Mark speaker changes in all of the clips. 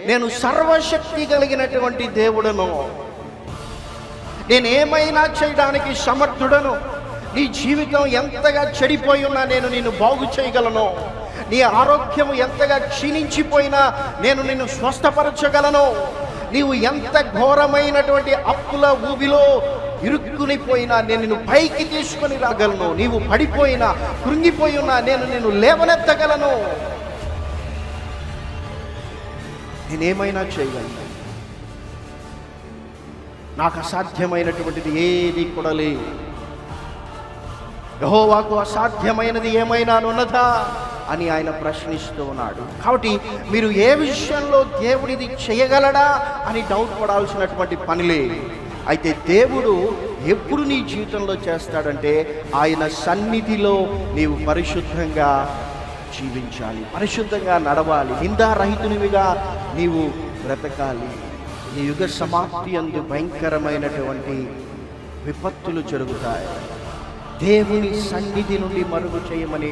Speaker 1: నేను సర్వశక్తి కలిగినటువంటి దేవుడను, నేనేమైనా చేయడానికి సమర్థుడను. నీ జీవితం ఎంతగా చెడిపోయి ఉన్నా నేను నిన్ను బాగు చేయగలను. నీ ఆరోగ్యం ఎంతగా క్షీణించిపోయినా నేను నిన్ను స్వస్థపరచగలను. నీవు ఎంత ఘోరమైనటువంటి అప్పుల ఊబిలో ఇరుక్కునిపోయినా నేను నిన్ను పైకి తీసుకొని రాగలను. నీవు పడిపోయినా కృంగిపోయి ఉన్నా నేను నిన్ను లేవనెత్తగలను. నేనేమైనా చేయగలను. నాకు అసాధ్యమైనటువంటిది ఏది కూడా లేదు. యెహోవాకు అసాధ్యమైనది ఏమైనా ఉన్నదా అని ఆయన ప్రశ్నిస్తూ ఉన్నాడు. కాబట్టి మీరు ఏ విషయంలో దేవుడిది చేయగలడా అని డౌట్ పడాల్సినటువంటి పని లేదు. అయితే దేవుడు ఎప్పుడు నీ జీవితంలో చేస్తాడంటే ఆయన సన్నిధిలో నీవు పరిశుద్ధంగా జీవించాలి, పరిశుద్ధంగా నడవాలి, నిందారహితునివిగా నీవు బ్రతకాలి. నీ యుగ సమాప్తి అందు భయంకరమైనటువంటి విపత్తులు జరుగుతాయి. దేవుని సన్నిధి నుండి మరుగు చేయమని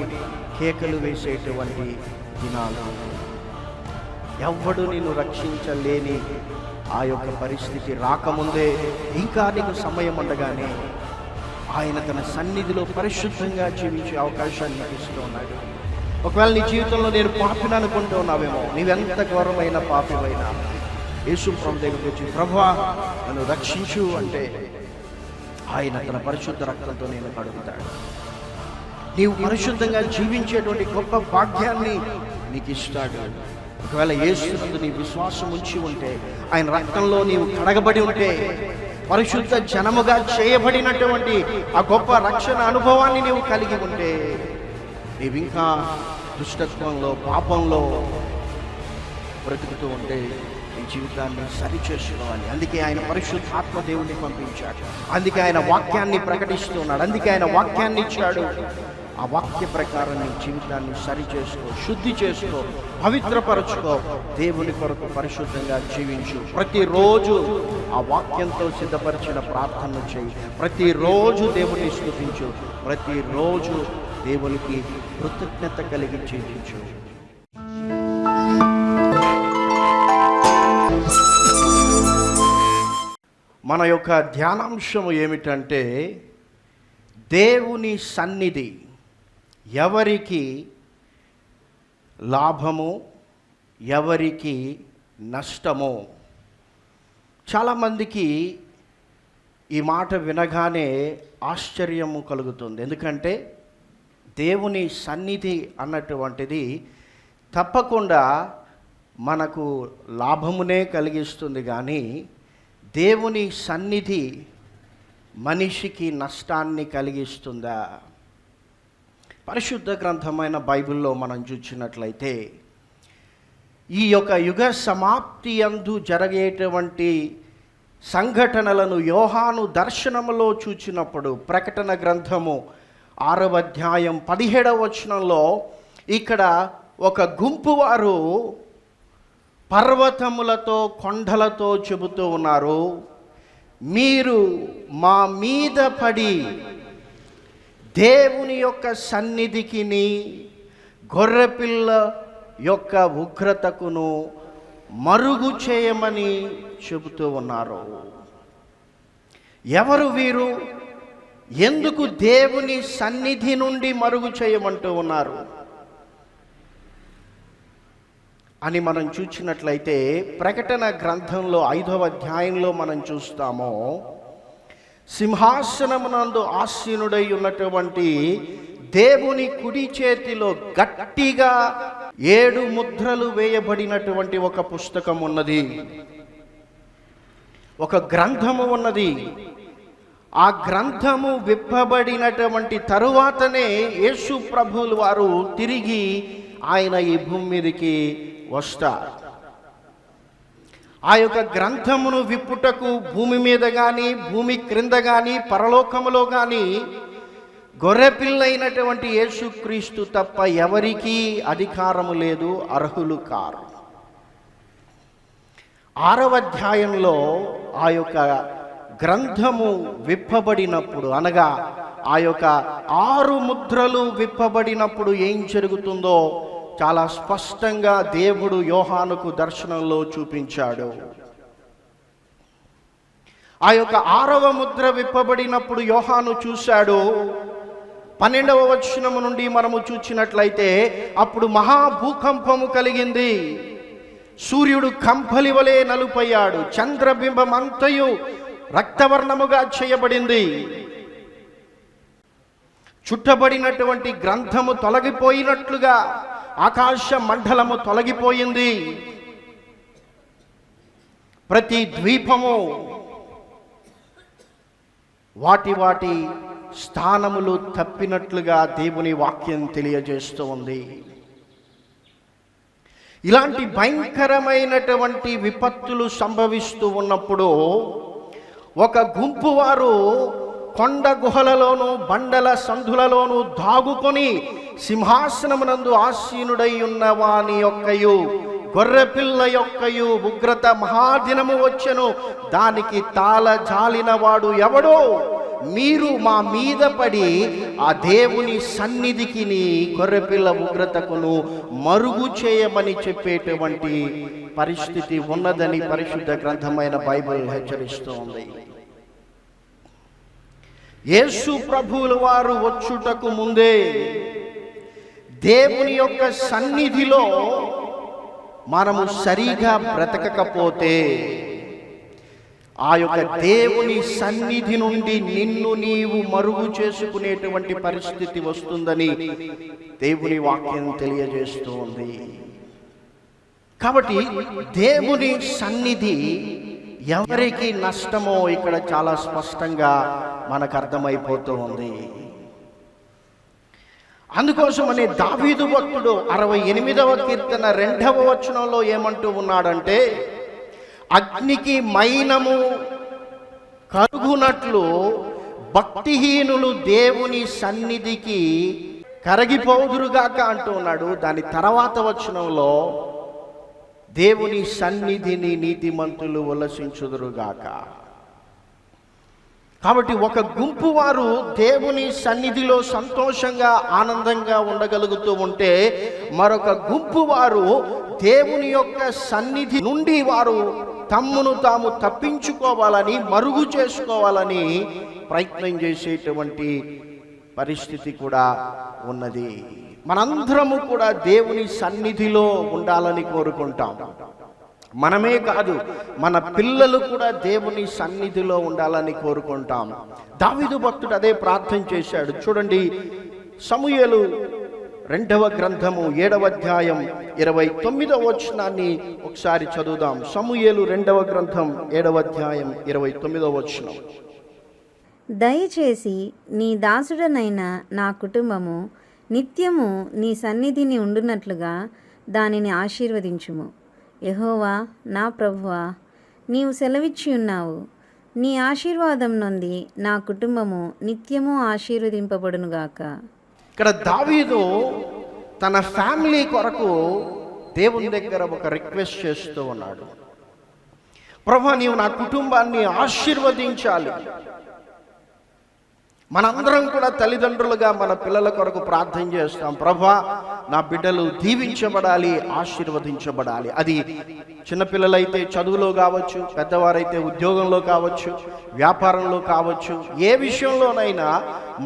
Speaker 1: కేకలు వేసేటువంటి దినాలు. ఎవ్వడు నిన్ను రక్షించలేని ఆ యొక్క పరిస్థితి రాకముందే, ఇంకా నీకు సమయం ఉండగానే ఆయన తన సన్నిధిలో పరిశుద్ధంగా జీవించే అవకాశాన్ని ఇస్తూ ఉన్నాడు. ఒకవేళ నీ జీవితంలో నేను పాపిని అనుకుంటూ ఉన్నావేమో, నీవెంత ఘోరమైన పాపివైనా యేసు ప్రభు దగ్గరికి వచ్చి ప్రభువా నన్ను రక్షించు అంటే ఆయన తన పరిశుద్ధ రక్తంతో నేను కడుగుతాడు. నీవు పరిశుద్ధంగా జీవించేటువంటి గొప్ప భాగ్యాన్ని నీకు ఇస్తాడు. ఒకవేళ యేసునందు నీ విశ్వాసం ఉంచి ఉంటే, ఆయన రక్తంలో నీవు కడగబడి ఉంటే, పరిశుద్ధ జనముగా చేయబడినటువంటి ఆ గొప్ప రక్షణ అనుభవాన్ని నీవు కలిగి ఉంటే, నీవింకా దుష్టత్వంలో పాపంలో బ్రతుకుతూ ఉంటే నీ జీవితాన్ని సరిచేసుకోవాలి. అందుకే ఆయన పరిశుద్ధాత్మ దేవుడిని పంపించాడు. అందుకే ఆయన వాక్యాన్ని ప్రకటిస్తున్నాడు. అందుకే ఆయన వాక్యాన్ని ఇచ్చాడు. ఆ వాక్య ప్రకారం నీ జీవితాన్ని సరిచేసుకో, శుద్ధి చేసుకో, పవిత్రపరచుకో. దేవుని కొరకు పరిశుద్ధంగా జీవించు. ప్రతిరోజు ఆ వాక్యంతో సిద్ధపరిచిన ప్రార్థన చేయి. ప్రతిరోజు దేవుని స్తుతించు. ప్రతిరోజు దేవునికి కృతజ్ఞత కలిగి జీవించు. మన యొక్క ధ్యానాంశము ఏమిటంటే, దేవుని సన్నిధి ఎవరికి లాభము, ఎవరికి నష్టము. చాలామందికి ఈ మాట వినగానే ఆశ్చర్యము కలుగుతుంది. ఎందుకంటే దేవుని సన్నిధి అన్నటువంటిది తప్పకుండా మనకు లాభమునే కలిగిస్తుంది, కానీ దేవుని సన్నిధి మనిషికి నష్టాన్ని కలిగిస్తుందా? పరిశుద్ధ గ్రంథమైన బైబిల్లో మనం చూసినట్లయితే, ఈ యొక్క యుగ సమాప్తి యందు జరిగేటువంటి సంఘటనలను యోహాను దర్శనములో చూచినప్పుడు, ప్రకటన గ్రంథము 6వ అధ్యాయం 17వ వచనంలో ఇక్కడ ఒక గుంపు వారు పర్వతములతో కొండలతో చెబుతూ ఉన్నారు, మీరు మా మీద పడి దేవుని యొక్క సన్నిధికి, గొర్రెపిల్ల యొక్క ఉగ్రతకును మరుగు చేయమని చెబుతూ ఉన్నారు. ఎవరు వీరు? ఎందుకు దేవుని సన్నిధి నుండి మరుగు చేయమంటూ ఉన్నారు అని మనం చూసినట్లయితే, ప్రకటన గ్రంథంలో 5వ అధ్యాయంలో మనం చూస్తాము, సింహాసనమునందు ఆసీనుడై ఉన్నటువంటి దేవుని కుడి చేతిలో గట్టిగా 7 ముద్రలు వేయబడినటువంటి ఒక పుస్తకం ఉన్నది, ఒక గ్రంథము ఉన్నది. ఆ గ్రంథము విప్పబడినటువంటి తరువాతనే యేసు ప్రభువులు వారు తిరిగి ఆయన ఈ భూమి మీదకి వస్తారు. ఆ యొక్క గ్రంథమును విప్పుటకు భూమి మీద కానీ, భూమి క్రింద కానీ, పరలోకములో కానీ గొర్రెపిల్లైనటువంటి యేసుక్రీస్తు తప్ప ఎవరికీ అధికారము లేదు, అర్హులు కారు. 6వ అధ్యాయంలో ఆ యొక్క గ్రంథము విప్పబడినప్పుడు, అనగా ఆ యొక్క 6 ముద్రలు విప్పబడినప్పుడు ఏం జరుగుతుందో చాలా స్పష్టంగా దేవుడు యోహానుకు దర్శనంలో చూపించాడు. ఆ యొక్క 6వ ముద్ర విప్పబడినప్పుడు యోహాను చూశాడు. 12వ వచనము నుండి మనము చూచినట్లయితే, అప్పుడు మహాభూకంపము కలిగింది, సూర్యుడు కంపలి వలె నలుపయ్యాడు, చంద్రబింబం అంతయు రక్తవర్ణముగా చేయబడింది, చుట్టబడినటువంటి గ్రంథము తొలగిపోయినట్లుగా ఆకాశ మండలము తొలగిపోయింది, ప్రతి ద్వీపము వాటి వాటి స్థానములు తప్పినట్లుగా దేవుని వాక్యం తెలియజేస్తూ ఉంది. ఇలాంటి భయంకరమైనటువంటి విపత్తులు సంభవిస్తూ ఉన్నప్పుడు ఒక గుంపు వారు కొండ గుహలలోను బండల సందులలోను దాగుకొని సింహాసనమునందు ఆసీనుడై ఉన్న వాని యొక్కయు గొర్రెపిల్ల యొక్కయు ఉగ్రత మహాదినము వచ్చెను, దానికి తాళ జాలిన వాడు ఎవడో, మీరు మా మీద పడి ఆ దేవుని సన్నిధికి గొర్రెపిల్ల ఉగ్రతకును మరుగు చేయమని చెప్పేటువంటి పరిస్థితి ఉన్నదని పరిశుద్ధ గ్రంథమైన బైబిల్ హెచ్చరిస్తోంది. యేసు ప్రభువుల వారు వచ్చుటకు ముందే దేవుని యొక్క సన్నిధిలో మనము సరిగా బ్రతకకపోతే ఆ యొక్క దేవుని సన్నిధి నుండి నిన్ను నీవు మరుగు చేసుకునేటువంటి పరిస్థితి వస్తుందని దేవుని వాక్యం తెలియజేస్తూ ఉంది. కాబట్టి దేవుని సన్నిధి ఎవరికి నష్టమో ఇక్కడ చాలా స్పష్టంగా మనకు అర్థమైపోతూ ఉంది. అందుకోసమని దావీదు భక్తుడు 68వ కీర్తన 2వ వచనంలో ఏమంటూ ఉన్నాడంటే, అగ్నికి మైనము కరుగునట్లు భక్తిహీనులు దేవుని సన్నిధికి కరగిపోదురుగాక అంటూ ఉన్నాడు. దాని తర్వాత వచనంలో దేవుని సన్నిధిని నీతిమంతులు ఉల్లసించుదురుగాక. కాబట్టి ఒక గుంపు వారు దేవుని సన్నిధిలో సంతోషంగా ఆనందంగా ఉండగలుగుతూ ఉంటే, మరొక గుంపు వారు దేవుని యొక్క సన్నిధి నుండి వారు తమ్మును తాము తప్పించుకోవాలని మరుగు చేసుకోవాలని ప్రయత్నం చేసేటువంటి పరిస్థితి కూడా ఉన్నది. మనందరము కూడా దేవుని సన్నిధిలో ఉండాలని కోరుకుంటాం. మనమే కాదు, మన పిల్లలు కూడా దేవుని సన్నిధిలో ఉండాలని కోరుకుంటాం. దావీదు భక్తుడు అదే ప్రార్థన చేశాడు. చూడండి, సమూయేలు 2వ గ్రంథము 7వ అధ్యాయం 29వ వచనాన్ని ఒకసారి చదువుదాం. సమూయేలు 2వ గ్రంథం 7వ అధ్యాయం 29వ వచనం.
Speaker 2: దయచేసి నీ దాసుడనైన నా కుటుంబము నిత్యము నీ సన్నిధిని ఉండునట్లుగా దానిని ఆశీర్వదించుము. యెహోవా నా ప్రభువా, నీవు సెలవిచ్చి ఉన్నావు, నీ ఆశీర్వాదం నొంది నా కుటుంబము నిత్యము ఆశీర్వదింపబడునుగాక.
Speaker 1: ఇక్కడ దావీదు తన ఫ్యామిలీ కొరకు దేవుని దగ్గర ఒక రిక్వెస్ట్ చేస్తూ ఉన్నాడు. ప్రభువా, నీవు నా కుటుంబాన్ని ఆశీర్వదించాలి. మనందరం కూడా తల్లిదండ్రులుగా మన పిల్లల కొరకు ప్రార్థన చేస్తాం. ప్రభువా, నా బిడ్డలు దీవించబడాలి, ఆశీర్వదించబడాలి. అది చిన్నపిల్లలైతే చదువులో కావచ్చు, పెద్దవారైతే ఉద్యోగంలో కావచ్చు, వ్యాపారంలో కావచ్చు, ఏ విషయంలోనైనా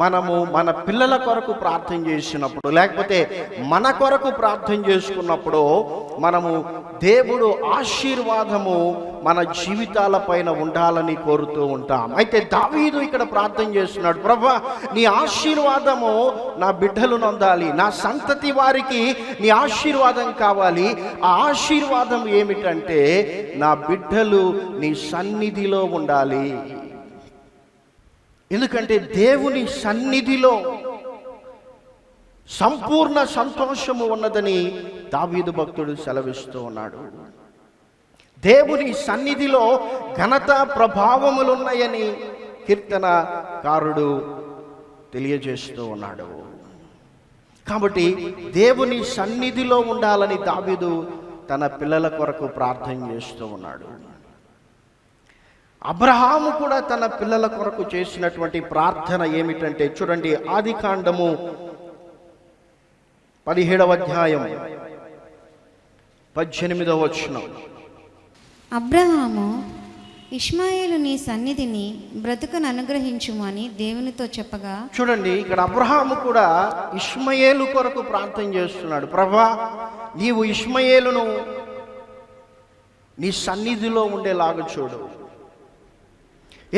Speaker 1: మనము మన పిల్లల కొరకు ప్రార్థన చేసినప్పుడు, లేకపోతే మన కొరకు ప్రార్థన చేసుకున్నప్పుడు మనము దేవుడు ఆశీర్వాదము మన జీవితాల పైన ఉండాలని కోరుతూ ఉంటాం. అయితే దావీదు ఇక్కడ ప్రార్థన చేస్తున్నాడు, ప్రభువా, నీ ఆశీర్వాదము నా బిడ్డలు నొందాలి, నా సంతతి వారికి నీ ఆశీర్వాదం కావాలి. ఆ ఆశీర్వాదం ఏమిటంటే, నా బిడ్డలు నీ సన్నిధిలో ఉండాలి. ఎందుకంటే దేవుని సన్నిధిలో సంపూర్ణ సంతోషము ఉన్నదని దావీదు భక్తుడు సెలవిస్తూ ఉన్నాడు. దేవుని సన్నిధిలో ఘనత ప్రభావములున్నాయని కీర్తనకారుడు తెలియజేస్తూ ఉన్నాడు. కాబట్టి దేవుని సన్నిధిలో ఉండాలని దావీదు తన పిల్లల కొరకు ప్రార్థన చేస్తూ ఉన్నాడు. అబ్రహాము కూడా తన పిల్లల కొరకు చేసినటువంటి ప్రార్థన ఏమిటంటే, చూడండి, ఆదికాండము 17వ అధ్యాయం 18వ వచనం.
Speaker 2: అబ్రహాము, ఇష్మాయేలు నీ సన్నిధిని బ్రతుకను అనుగ్రహించుము అని దేవునితో చెప్పగా.
Speaker 1: చూడండి, ఇక్కడ అబ్రహాము కూడా ఇష్మాయేలు కొరకు ప్రార్థన చేస్తున్నాడు. ప్రభా, నీవు ఇష్మాయేలును నీ సన్నిధిలో ఉండేలాగా చూడు.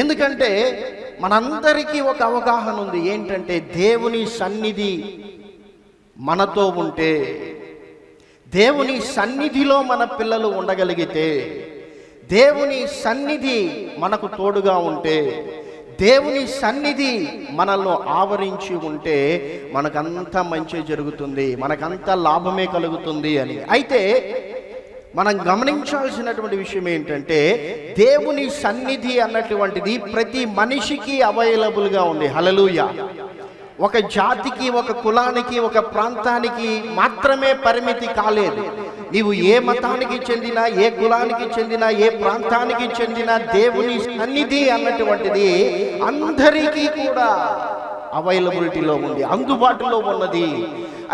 Speaker 1: ఎందుకంటే మనందరికీ ఒక అవగాహన ఉంది, ఏంటంటే దేవుని సన్నిధి మనతో ఉంటే, దేవుని సన్నిధిలో మన పిల్లలు ఉండగలిగితే, దేవుని సన్నిధి మనకు తోడుగా ఉంటే, దేవుని సన్నిధి మనల్ని ఆవరించి ఉంటే మనకంతా మంచి జరుగుతుంది, మనకంతా లాభమే కలుగుతుంది అని. అయితే మనం గమనించాల్సినటువంటి విషయం ఏంటంటే, దేవుని సన్నిధి అన్నటువంటిది ప్రతి మనిషికి అవైలబుల్గా ఉంది. హల్లెలూయా. ఒక జాతికి, ఒక కులానికి, ఒక ప్రాంతానికి మాత్రమే పరిమితి కాలేదు. నీవు ఏ మతానికి చెందినా, ఏ కులానికి చెందినా, ఏ ప్రాంతానికి చెందినా దేవుని సన్నిధి అన్నటువంటిది అందరికీ కూడా అవైలబిలిటీలో ఉంది, అందుబాటులో ఉన్నది.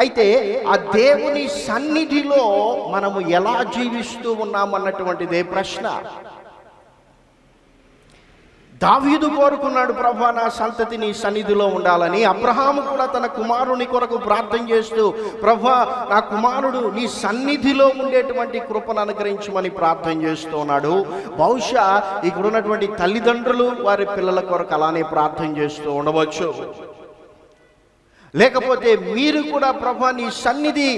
Speaker 1: అయితే ఆ దేవుని సన్నిధిలో మనము ఎలా జీవిస్తూ ఉన్నామన్నటువంటిదే ప్రశ్న. దావీదు కోరుకున్నాడు, ప్రభా నా సంతతి నీ సన్నిధిలో ఉండాలని. అబ్రహాము కూడా తన కుమారుని కొరకు ప్రార్థన చేస్తూ, ప్రభా నా కుమారుడు నీ సన్నిధిలో ఉండేటువంటి కృపను అనుగ్రహించమని ప్రార్థన చేస్తూ ఉన్నాడు. బహుశా ఇక్కడ ఉన్నటువంటి తల్లిదండ్రులు వారి పిల్లల కొరకు అలానే ప్రార్థన చేస్తూ ఉండవచ్చు. లేకపోతే మీరు కూడా ప్రభా నీ సన్నిధి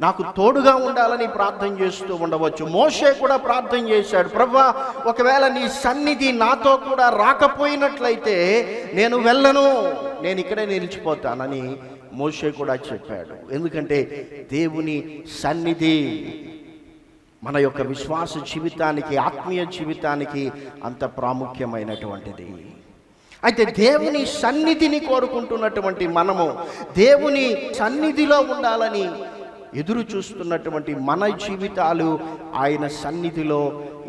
Speaker 1: నాకు తోడుగా ఉండాలని ప్రార్థన చేస్తూ ఉండవచ్చు. మోషే కూడా ప్రార్థన చేశాడు, ప్రభా ఒకవేళ నీ సన్నిధి నాతో కూడా రాకపోయినట్లయితే నేను వెళ్ళను, నేను ఇక్కడే నిలిచిపోతానని మోషే కూడా చెప్పాడు. ఎందుకంటే దేవుని సన్నిధి మన యొక్క విశ్వాస జీవితానికి, ఆత్మీయ జీవితానికి అంత ప్రాముఖ్యమైనటువంటిది. అయితే దేవుని సన్నిధిని కోరుకుంటున్నటువంటి మనము, దేవుని సన్నిధిలో ఉండాలని ఎదురు చూస్తున్నటువంటి మన జీవితాలు ఆయన సన్నిధిలో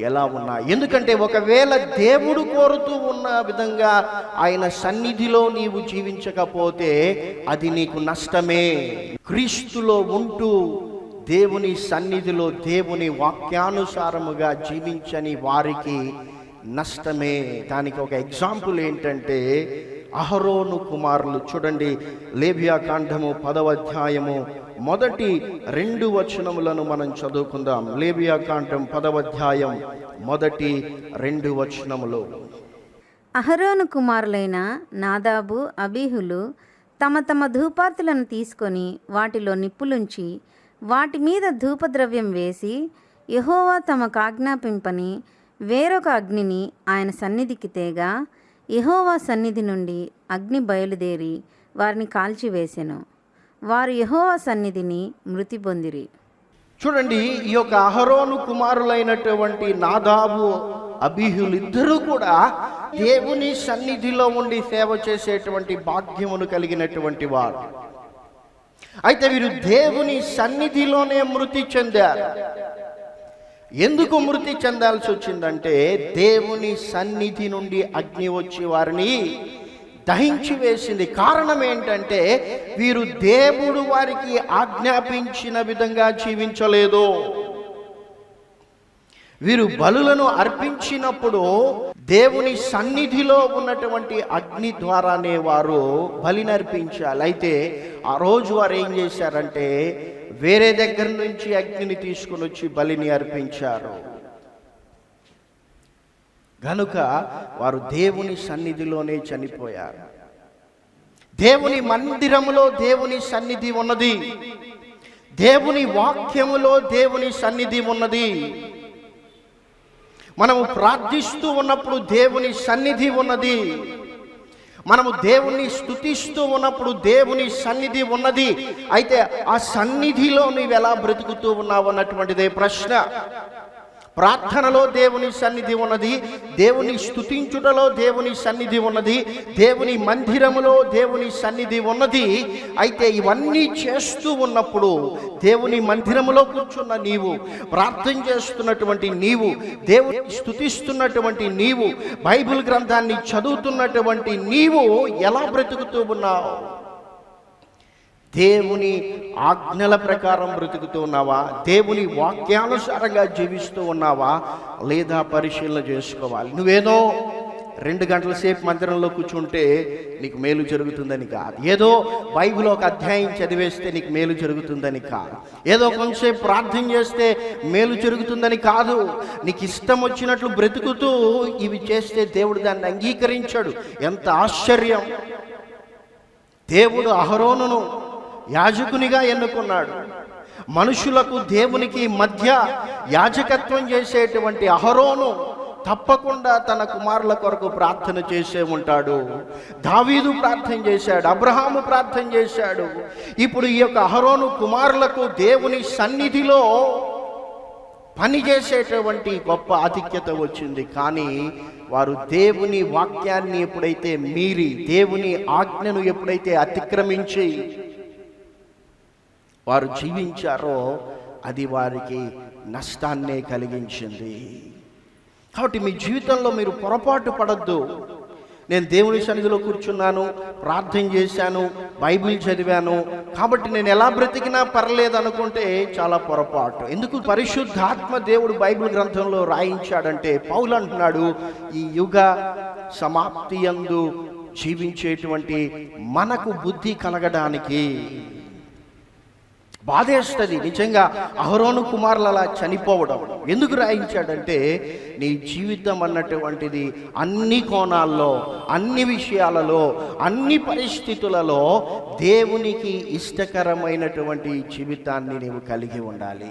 Speaker 1: ఎలా ఉన్నాయి? ఎందుకంటే ఒకవేళ దేవుడు కోరుతూ ఉన్న విధంగా ఆయన సన్నిధిలో నీవు జీవించకపోతే అది నీకు నష్టమే. క్రీస్తులో ఉంటూ దేవుని సన్నిధిలో దేవుని వాక్యానుసారముగా జీవించని వారికి నష్టమే. దానికి ఒక ఎగ్జాంపుల్ ఏంటంటే అహరోను కుమారులు. చూడండి, లేవియా కాండము 10వ అధ్యాయము మొదటి 2 వచనములను మనం చదువుకుందాం. లేవియా కాండం 10వ అధ్యాయం మొదటి 2 వచనములు.
Speaker 2: అహరోను కుమారులైన నాదాబు, అబీహులు తమ తమ ధూపార్తులను తీసుకొని వాటిలో నిప్పులుంచి వాటి మీద ధూపద్రవ్యం వేసి, యెహోవా తమకు ఆజ్ఞాపింపని వేరొక అగ్నిని ఆయన సన్నిధికి తేగా, యెహోవా సన్నిధి నుండి అగ్ని బయలుదేరి వారిని కాల్చివేసెను. వారు యెహోవా సన్నిధిని మృతి పొందిరి.
Speaker 1: చూడండి, ఈ యొక్క అహరోను కుమారులైనటువంటి నాదాబు, అబీహులు ఇద్దరూ కూడా దేవుని సన్నిధిలో ఉండి సేవ చేసేటువంటి భాగ్యమును కలిగినటువంటి వారు. అయితే వీరు దేవుని సన్నిధిలోనే మృతి చెందారు. ఎందుకు మృతి చెందాల్సి వచ్చిందంటే, దేవుని సన్నిధి నుండి అగ్ని వచ్చి వారిని దహించి వేసింది. కారణం ఏంటంటే వీరు దేవుడు వారికి ఆజ్ఞాపించిన విధంగా జీవించలేదు. వీరు బలులను అర్పించినప్పుడు దేవుని సన్నిధిలో ఉన్నటువంటి అగ్ని ద్వారానే వారు బలిని అర్పించాలి. అయితే ఆ రోజు వారు ఏం చేశారంటే వేరే దగ్గర నుంచి అగ్నిని తీసుకుని వచ్చి బలిని అర్పించారు. గనుక వారు దేవుని సన్నిధిలోనే చనిపోయారు. దేవుని మందిరములో దేవుని సన్నిధి ఉన్నది, దేవుని వాక్యములో దేవుని సన్నిధి ఉన్నది. మనము ప్రార్థిస్తూ ఉన్నప్పుడు దేవుని సన్నిధి ఉన్నది, మనము దేవుణ్ణి స్తుతిస్తూ ఉన్నప్పుడు దేవుని సన్నిధి ఉన్నది. అయితే ఆ సన్నిధిలో నీవు ఎలా బ్రతుకుతూ ఉన్నావు అన్నటువంటిదే ప్రశ్న. ప్రార్థనలో దేవుని సన్నిధి ఉన్నది, దేవుని స్తుతించుటలో దేవుని సన్నిధి ఉన్నది, దేవుని మందిరములో దేవుని సన్నిధి ఉన్నది. అయితే ఇవన్నీ చేస్తూ ఉన్నప్పుడు దేవుని మందిరములో కూర్చున్న నీవు, ప్రార్థన చేస్తున్నటువంటి నీవు, దేవుని స్తుతిస్తున్నటువంటి నీవు, బైబిల్ గ్రంథాన్ని చదువుతున్నటువంటి నీవు ఎలా బ్రతుకుతూ ఉన్నావు? దేవుని ఆజ్ఞల ప్రకారం బ్రతుకుతూ ఉన్నావా? దేవుని వాక్యానుసారంగా జీవిస్తూ ఉన్నావా? లేదా పరిశీలన చేసుకోవాలి. నువ్వేదో 2 గంటల సేపు మందిరంలో కూర్చుంటే నీకు మేలు జరుగుతుందని కాదు. ఏదో బైబిల్ ఒక అధ్యాయం చదివేస్తే నీకు మేలు జరుగుతుందని కాదు. ఏదో కొంచెంసేపు ప్రార్థన చేస్తే మేలు జరుగుతుందని కాదు. నీకు ఇష్టం వచ్చినట్లు బ్రతుకుతూ ఇవి చేస్తే దేవుడు దాన్ని అంగీకరించాడు. ఎంత ఆశ్చర్యం! దేవుడు అహరోనును యాజకునిగా ఎన్నుకున్నాడు. మనుషులకు దేవునికి మధ్య యాజకత్వం చేసేటువంటి అహరోను తప్పకుండా తన కుమారుల కొరకు ప్రార్థన చేసే ఉంటాడు. దావీదు ప్రార్థన చేశాడు, అబ్రహాము ప్రార్థన చేశాడు. ఇప్పుడు ఈ యొక్క అహరోను కుమారులకు దేవుని సన్నిధిలో పనిచేసేటువంటి గొప్ప ఆధిక్యత వచ్చింది. కానీ వారు దేవుని వాక్యాన్ని ఎప్పుడైతే మీరి, దేవుని ఆజ్ఞను ఎప్పుడైతే అతిక్రమించి వారు జీవించారో అది వారికి నష్టాన్నే కలిగించింది. కాబట్టి మీ జీవితంలో మీరు పొరపాటు పడద్దు. నేను దేవుని సన్నిధిలో కూర్చున్నాను, ప్రార్థన చేశాను, బైబిల్ చదివాను, కాబట్టి నేను ఎలా బ్రతికినా పర్లేదు అనుకుంటే చాలా పొరపాటు. ఎందుకు? పరిశుద్ధాత్మ దేవుడు బైబిల్ గ్రంథంలో రాయించాడంటే, పౌలు అంటున్నాడు, ఈ యుగ సమాప్తి యందు జీవించేటువంటి మనకు బుద్ధి కలగడానికి. బాధేస్తుంది నిజంగా అహరోను కుమారులు అలా చనిపోవడం. ఎందుకు రాయించాడంటే, నీ జీవితం అన్నటువంటిది అన్ని కోణాల్లో, అన్ని విషయాలలో, అన్ని పరిస్థితులలో దేవునికి ఇష్టకరమైనటువంటి జీవితాన్ని నీవు కలిగి ఉండాలి.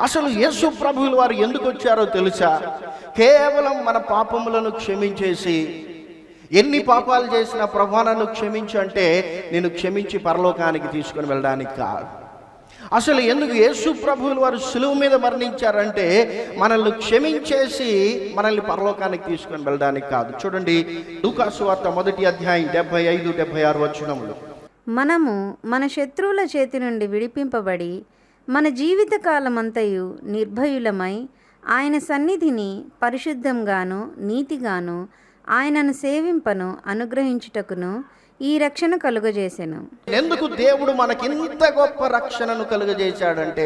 Speaker 1: అసలు యేసు ప్రభువులు వారు ఎందుకు వచ్చారో తెలుసా? కేవలం మన పాపములను క్షమించేసి, ఎన్ని పాపాలు చేసినా ప్రభువా నన్ను క్షమించు అంటే నేను క్షమించి పరలోకానికి తీసుకొని వెళ్ళడానికి కాదు. అసలు ఎందుకు యేసు ప్రభువులు వారు సిలువ మీద మరణించారంటే మనల్ని క్షమించేసి మనల్ని పరలోకానికి తీసుకొని వెళ్ళడానికి కాదు. చూడండి, లూకా సువార్త 1వ అధ్యాయం 75-76 వచనములు.
Speaker 2: మనము మన శత్రువుల చేతి నుండి విడిపింపబడి మన జీవిత కాలమంతయు నిర్భయులమై ఆయన సన్నిధిని పరిశుద్ధంగాను నీతిగాను ఆయనను సేవింపను అనుగ్రహించుటకును ఈ రక్షణ కలుగజేసెను.
Speaker 1: ఎందుకు దేవుడు మనకింత గొప్ప రక్షణను కలుగజేశాడంటే,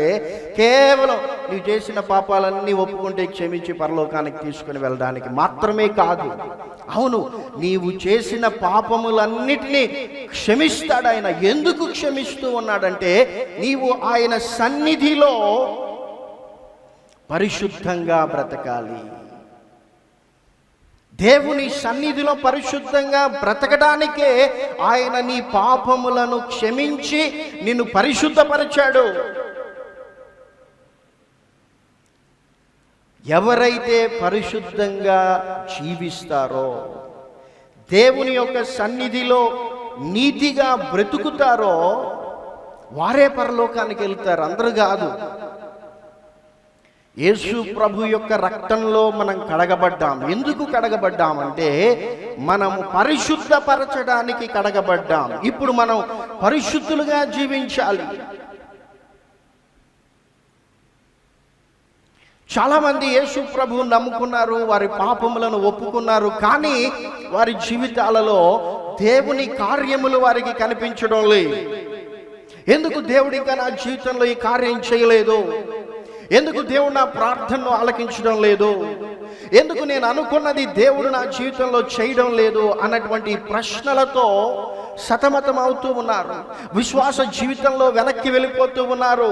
Speaker 1: కేవలం నీవు చేసిన పాపాలన్నీ ఒప్పుకుంటే క్షమించి పరలోకానికి తీసుకుని వెళ్ళడానికి మాత్రమే కాదు. అవును, నీవు చేసిన పాపములన్నిటినీ క్షమిస్తాడు ఆయన. ఎందుకు క్షమిస్తూ ఉన్నాడంటే, నీవు ఆయన సన్నిధిలో పరిశుద్ధంగా బ్రతకాలి. దేవుని సన్నిధిలో పరిశుద్ధంగా బ్రతకడానికే ఆయన నీ పాపములను క్షమించి నిన్ను పరిశుద్ధపరిచాడు. ఎవరైతే పరిశుద్ధంగా జీవిస్తారో, దేవుని యొక్క సన్నిధిలో నీతిగా బ్రతుకుతారో వారే పరలోకానికి వెళ్తారు, అందరూ కాదు. యేసు ప్రభు యొక్క రక్తంలో మనం కడగబడ్డాం. ఎందుకు కడగబడ్డామంటే మనము పరిశుద్ధపరచడానికి కడగబడ్డాం. ఇప్పుడు మనం పరిశుద్ధులుగా జీవించాలి. చాలా మంది యేసు ప్రభువుని నమ్ముకున్నారు, వారి పాపములను ఒప్పుకున్నారు, కానీ వారి జీవితాలలో దేవుని కార్యములు వారికి కనిపించడం లేదు. ఎందుకు దేవుడు ఇంకా నా జీవితంలో ఈ కార్యం చేయలేదు? ఎందుకు దేవుడు నా ప్రార్థనను ఆలకించడం లేదు? ఎందుకు నేను అనుకున్నది దేవుడు నా జీవితంలో చేయడం లేదు అన్నటువంటి ప్రశ్నలతో సతమతం అవుతూ ఉన్నారు. విశ్వాస జీవితంలో వెనక్కి వెళ్ళిపోతూ ఉన్నారు.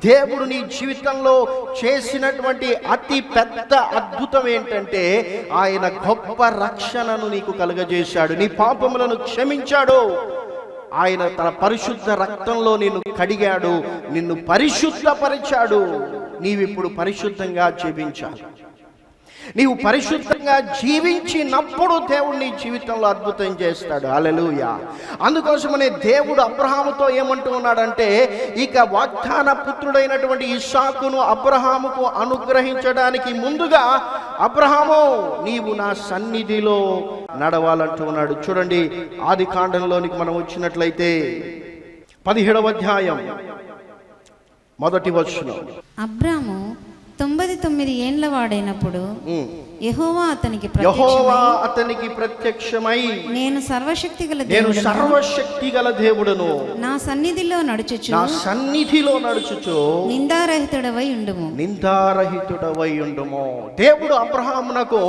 Speaker 1: దేవుడు నీ జీవితంలో చేసినటువంటి అతి పెద్ద అద్భుతం ఏంటంటే, ఆయన గొప్ప రక్షణను నీకు కలుగజేశాడు, నీ పాపములను క్షమించాడు. ఆయన తన పరిశుద్ధ రక్తంలో నిన్ను కడిగాడు, నిన్ను పరిశుద్ధపరిచాడు. నీవిప్పుడు పరిశుద్ధంగా జీవించాలి. నీవు పరిశుద్ధంగా జీవించినప్పుడు దేవుడు నీ జీవితంలో అద్భుతం చేస్తాడు. హల్లెలూయా. అందుకోసమనే దేవుడు అబ్రహాముతో ఏమంటూ ఉన్నాడంటే, ఇక వాగ్దాన పుత్రుడైనటువంటి ఇస్సాకును అబ్రహాముకు అనుగ్రహించడానికి ముందుగా, అబ్రహాము నీవు నా సన్నిధిలో నడవాలంటూ ఉన్నాడు. చూడండి, ఆది కాండంలోనికి మనం వచ్చినట్లయితే 17వ అధ్యాయం 1వ వచనం.
Speaker 2: అబ్రాము 99 ఏండ్ల వాడైనప్పుడు యెహోవా అతనికి ప్రత్యక్షమై
Speaker 1: నేను సర్వశక్తి గల దేవుడను,
Speaker 2: నా సన్నిధిలో నడుచుచు నిందారహితుడవై ఉండుము.
Speaker 1: దేవుడు అబ్రహామునకు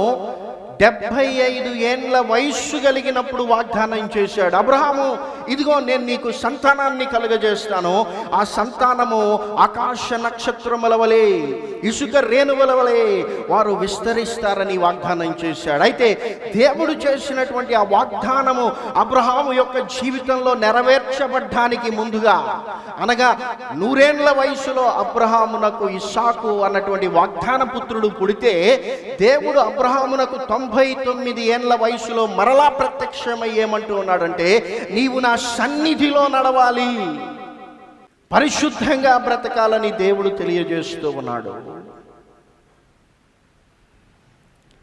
Speaker 1: 75 ఏండ్ల వయస్సు కలిగినప్పుడు వాగ్దానం చేశాడు. అబ్రహాము, ఇదిగో నేను నీకు సంతానాన్ని కలుగజేస్తాను, ఆ సంతానము ఆకాశ నక్షత్రముల వలె, ఇసుక రేణువుల వలె వారు విస్తరిస్తారని వాగ్దానం చేశాడు. అయితే దేవుడు చేసినటువంటి ఆ వాగ్దానము అబ్రహాము యొక్క జీవితంలో నెరవేర్చబడ్డానికి ముందుగా, అనగా 100 ఏండ్ల వయసులో అబ్రహామునకు ఇస్సాకు అన్నటువంటి వాగ్దాన పుత్రుడు పుడితే, దేవుడు అబ్రహామునకు 99 ఏండ్ల వయసులో మరలా ప్రత్యక్షమయ్యేమంటూ ఉన్నాడంటే, నీవు నా సన్నిధిలో నడవాలి, పరిశుద్ధంగా బ్రతకాలని దేవుడు తెలియజేస్తూ ఉన్నాడు.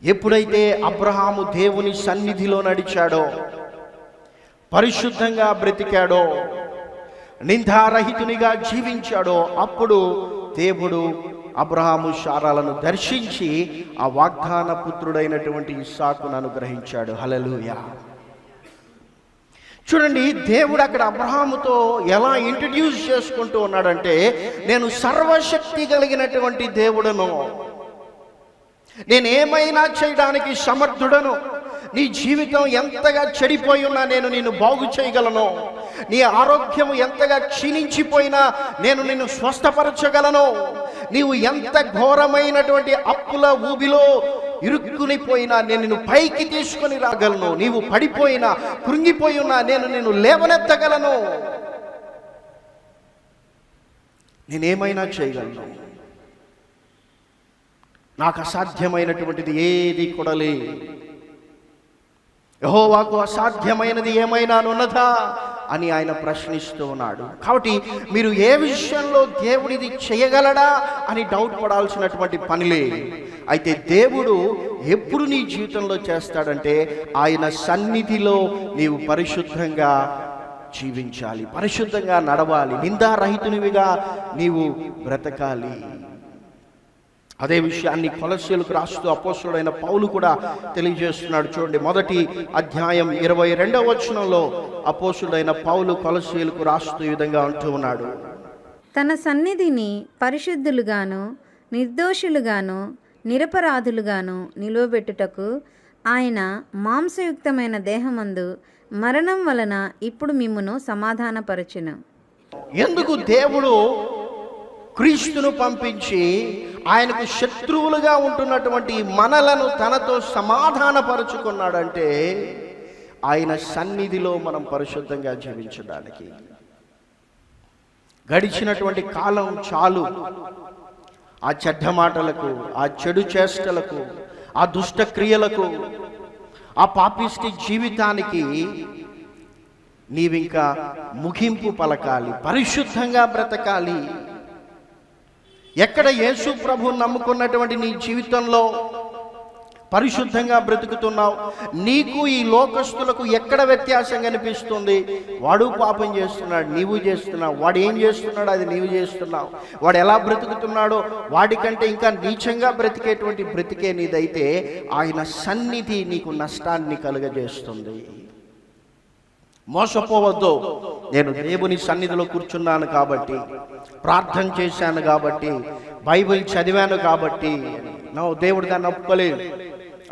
Speaker 1: ఎప్పుడైతే అబ్రహాము దేవుని సన్నిధిలో నడిచాడో, పరిశుద్ధంగా బ్రతికాడో, నిందారహితునిగా జీవించాడో, అప్పుడు దేవుడు అబ్రహాము శారాలను దర్శించి ఆ వాగ్దాన పుత్రుడైనటువంటి ఇస్సాకును అనుగ్రహించాడు. హల్లెలూయా. చూడండి, దేవుడు అక్కడ అబ్రహాముతో ఎలా ఇంట్రడ్యూస్ చేసుకుంటూ ఉన్నాడంటే, నేను సర్వశక్తి కలిగినటువంటి దేవుడను, నేనేమైనా చేయడానికి సమర్థుడను, నీ జీవితం ఎంతగా చెడిపోయి ఉన్నా నేను నిన్ను బాగు చేయగలను, నీ ఆరోగ్యం ఎంతగా క్షీణించిపోయినా నేను నిన్ను స్వస్థపరచగలను, నీవు ఎంత ఘోరమైనటువంటి అప్పుల ఊబిలో ఇరుక్కునిపోయినా నేను నిన్ను పైకి తీసుకొని రాగలను, నీవు పడిపోయినా కృంగిపోయి ఉన్నా నేను నిన్ను లేవనెత్తగలను, నేనేమైనా చేయగలను, నాకు అసాధ్యమైనటువంటిది ఏది కూడా లేదు, యెహోవాకు అసాధ్యమైనది ఏమైనా ఉన్నదా అని ఆయన ప్రశ్నిస్తూ ఉన్నాడు. కాబట్టి మీరు ఏ విషయంలో దేవుడిది చేయగలడా అని డౌట్ పడాల్సినటువంటి పనిలే. అయితే దేవుడు ఎప్పుడు నీ జీవితంలో చేస్తాడంటే, ఆయన సన్నిధిలో నీవు పరిశుద్ధంగా జీవించాలి, పరిశుద్ధంగా నడవాలి, నిందారహితునివిగా నీవు బ్రతకాలి. అదే విషయాన్ని కొలస్సీయులకు రాస్తూ అపోస్తలుడైన పౌలు కూడా తెలియజేస్తున్నాడు. చూడండి, 1వ అధ్యాయం 22వ వచనంలో అపోస్తలుడైన పౌలు కొలస్సీయులకు రాస్తూ ఈ విధంగా అంటూ ఉన్నాడు.
Speaker 2: తన సన్నిధిని పరిశుద్ధులుగాను నిర్దోషులుగాను నిరపరాధులుగాను నిలువబెట్టుటకు ఆయన మాంసయుక్తమైన దేహమందు మరణం వలన ఇప్పుడు మిమ్మును సమాధానపరచును.
Speaker 1: ఎందుకు దేవుడు క్రీస్తును పంపించి ఆయనకు శత్రువులుగా ఉంటున్నటువంటి మనలను తనతో సమాధానపరుచుకున్నాడంటే, ఆయన సన్నిధిలో మనం పరిశుద్ధంగా జీవించడానికి. గడిచినటువంటి కాలం చాలు ఆ చెడ్డ మాటలకు, ఆ చెడు చేష్టలకు, ఆ దుష్ట క్రియలకు, ఆ పాపిష్టి జీవితానికి నీవింకా ముగింపు పలకాలి, పరిశుద్ధంగా బ్రతకాలి. ఎక్కడ యేసు ప్రభువు నమ్ముకున్నటువంటి నీ జీవితంలో పరిశుద్ధంగా బ్రతుకుతున్నావు, నీకు ఈ లోకస్తులకు ఎక్కడ వ్యత్యాసం కనిపిస్తుంది? వాడు పాపం చేస్తున్నాడు, నీవు చేస్తున్నావు, వాడు ఏం చేస్తున్నాడు అది నీవు చేస్తున్నావు, వాడు ఎలా బ్రతుకుతున్నాడో వాడికంటే ఇంకా నీచంగా బ్రతికేటువంటి బ్రతికే నీదైతే ఆయన సన్నిధి నీకు నష్టాన్ని కలుగజేస్తుంది. మోసపోవద్దు. నేను దేవుని సన్నిధిలో కూర్చున్నాను కాబట్టి, ప్రార్థన చేశాను కాబట్టి, బైబిల్ చదివాను కాబట్టి, దేవుడు దాన్ని ఒప్పుకోలేదు.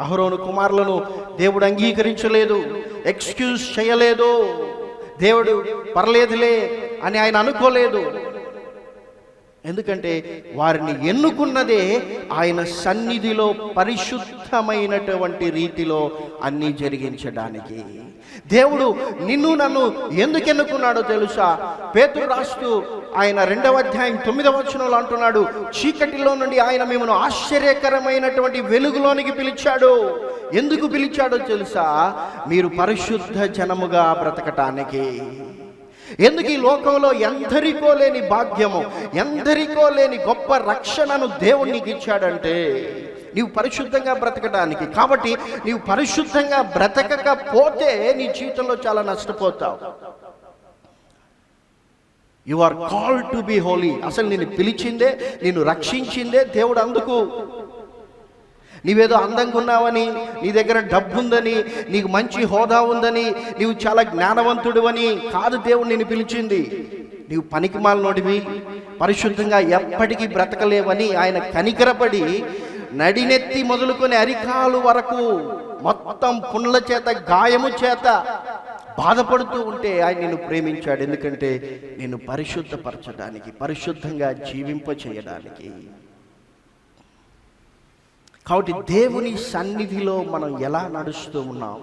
Speaker 1: అహరోను కుమారులను దేవుడు అంగీకరించలేదు, ఎక్స్క్యూజ్ చేయలేదు, దేవుడు పర్లేదులే అని ఆయన అనుకోలేదు. ఎందుకంటే వారిని ఎన్నుకున్నదే ఆయన సన్నిధిలో పరిశుద్ధమైనటువంటి రీతిలో అన్నీ జరిగించడానికి. దేవుడు నిన్ను నన్ను ఎందుకు ఎన్నుకున్నాడో తెలుసా? పేతురు రాస్తూ ఆయన 2వ అధ్యాయం 9వ వచనంలో అంటున్నాడు, చీకటిలో నుండి ఆయన మిమ్మల్ని ఆశ్చర్యకరమైనటువంటి వెలుగులోనికి పిలిచాడు. ఎందుకు పిలిచాడో తెలుసా? మీరు పరిశుద్ధ జనముగా బ్రతకటానికి. ఎందుకు ఈ లోకంలో ఎందరికో లేని భాగ్యము, ఎందరికో లేని గొప్ప రక్షణను దేవుడు నీకు ఇచ్చాడంటే నీవు పరిశుద్ధంగా బ్రతకడానికి. కాబట్టి నీవు పరిశుద్ధంగా బ్రతకకపోతే నీ జీవితంలో చాలా నష్టపోతావు. You are called to be holy. అసలు నిన్ను పిలిచిందే, నిన్ను రక్షించిందే దేవుడు. అందుకు నీవేదో అందంగా ఉన్నావని, నీ దగ్గర డబ్బు ఉందని, నీకు మంచి హోదా ఉందని, నీవు చాలా జ్ఞానవంతుడు అని కాదు దేవుడు నిన్ను పిలిచింది. నీవు పనికిమాలినోడివి, పరిశుద్ధంగా ఎప్పటికీ బ్రతకలేవని ఆయన కనికరపడి నడినెత్తి మొదలుకొని అరికాలు వరకు మొత్తం పుండ్ల చేత, గాయము చేత బాధపడుతూ ఉంటే ఆయన నిన్ను ప్రేమించాడు. ఎందుకంటే నిన్ను పరిశుద్ధపరచడానికి, పరిశుద్ధంగా జీవింప చేయడానికి. కాబట్టి దేవుని సన్నిధిలో మనం ఎలా నడుస్తూ ఉన్నాం?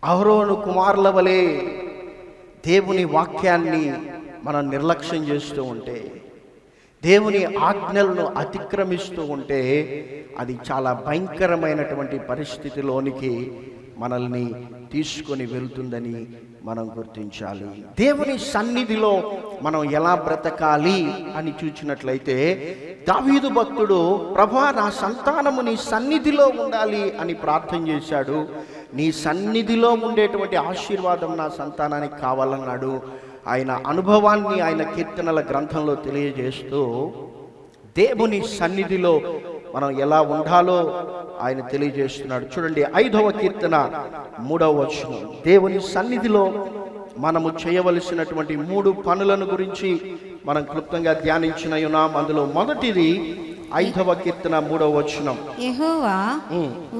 Speaker 1: అహరోను కుమారుల వలె దేవుని వాక్యాన్ని మనం నిర్లక్ష్యం చేస్తూ ఉంటే, దేవుని ఆజ్ఞలను అతిక్రమిస్తూ ఉంటే, అది చాలా భయంకరమైనటువంటి పరిస్థితిలోనికి మనల్ని తీసుకొని వెళ్తుందని మనం గుర్తించాలి. దేవుని సన్నిధిలో మనం ఎలా బ్రతకాలి అని చూచినట్లయితే, దావీదు భక్తుడు, ప్రభువా నా సంతానము నీ సన్నిధిలో ఉండాలి అని ప్రార్థన చేశాడు. నీ సన్నిధిలో ఉండేటువంటి ఆశీర్వాదం నా సంతానానికి కావాలన్నాడు. ఆయన అనుభవాన్ని ఆయన కీర్తనల గ్రంథంలో తెలియజేస్తూ దేవుని సన్నిధిలో మనం ఎలా ఉండాలో ఆయన తెలియజేస్తున్నాడు. చూడండి, 5వ కీర్తన 3వ వచనం. దేవుని సన్నిధిలో మనము చేయవలసినటువంటి 3 పనులను గురించి మనం క్లుప్తంగా ధ్యానించిన ఉన్నాం. అందులో మొదటిది 5వ కీర్తన 3వ వచనం.
Speaker 2: యెహోవా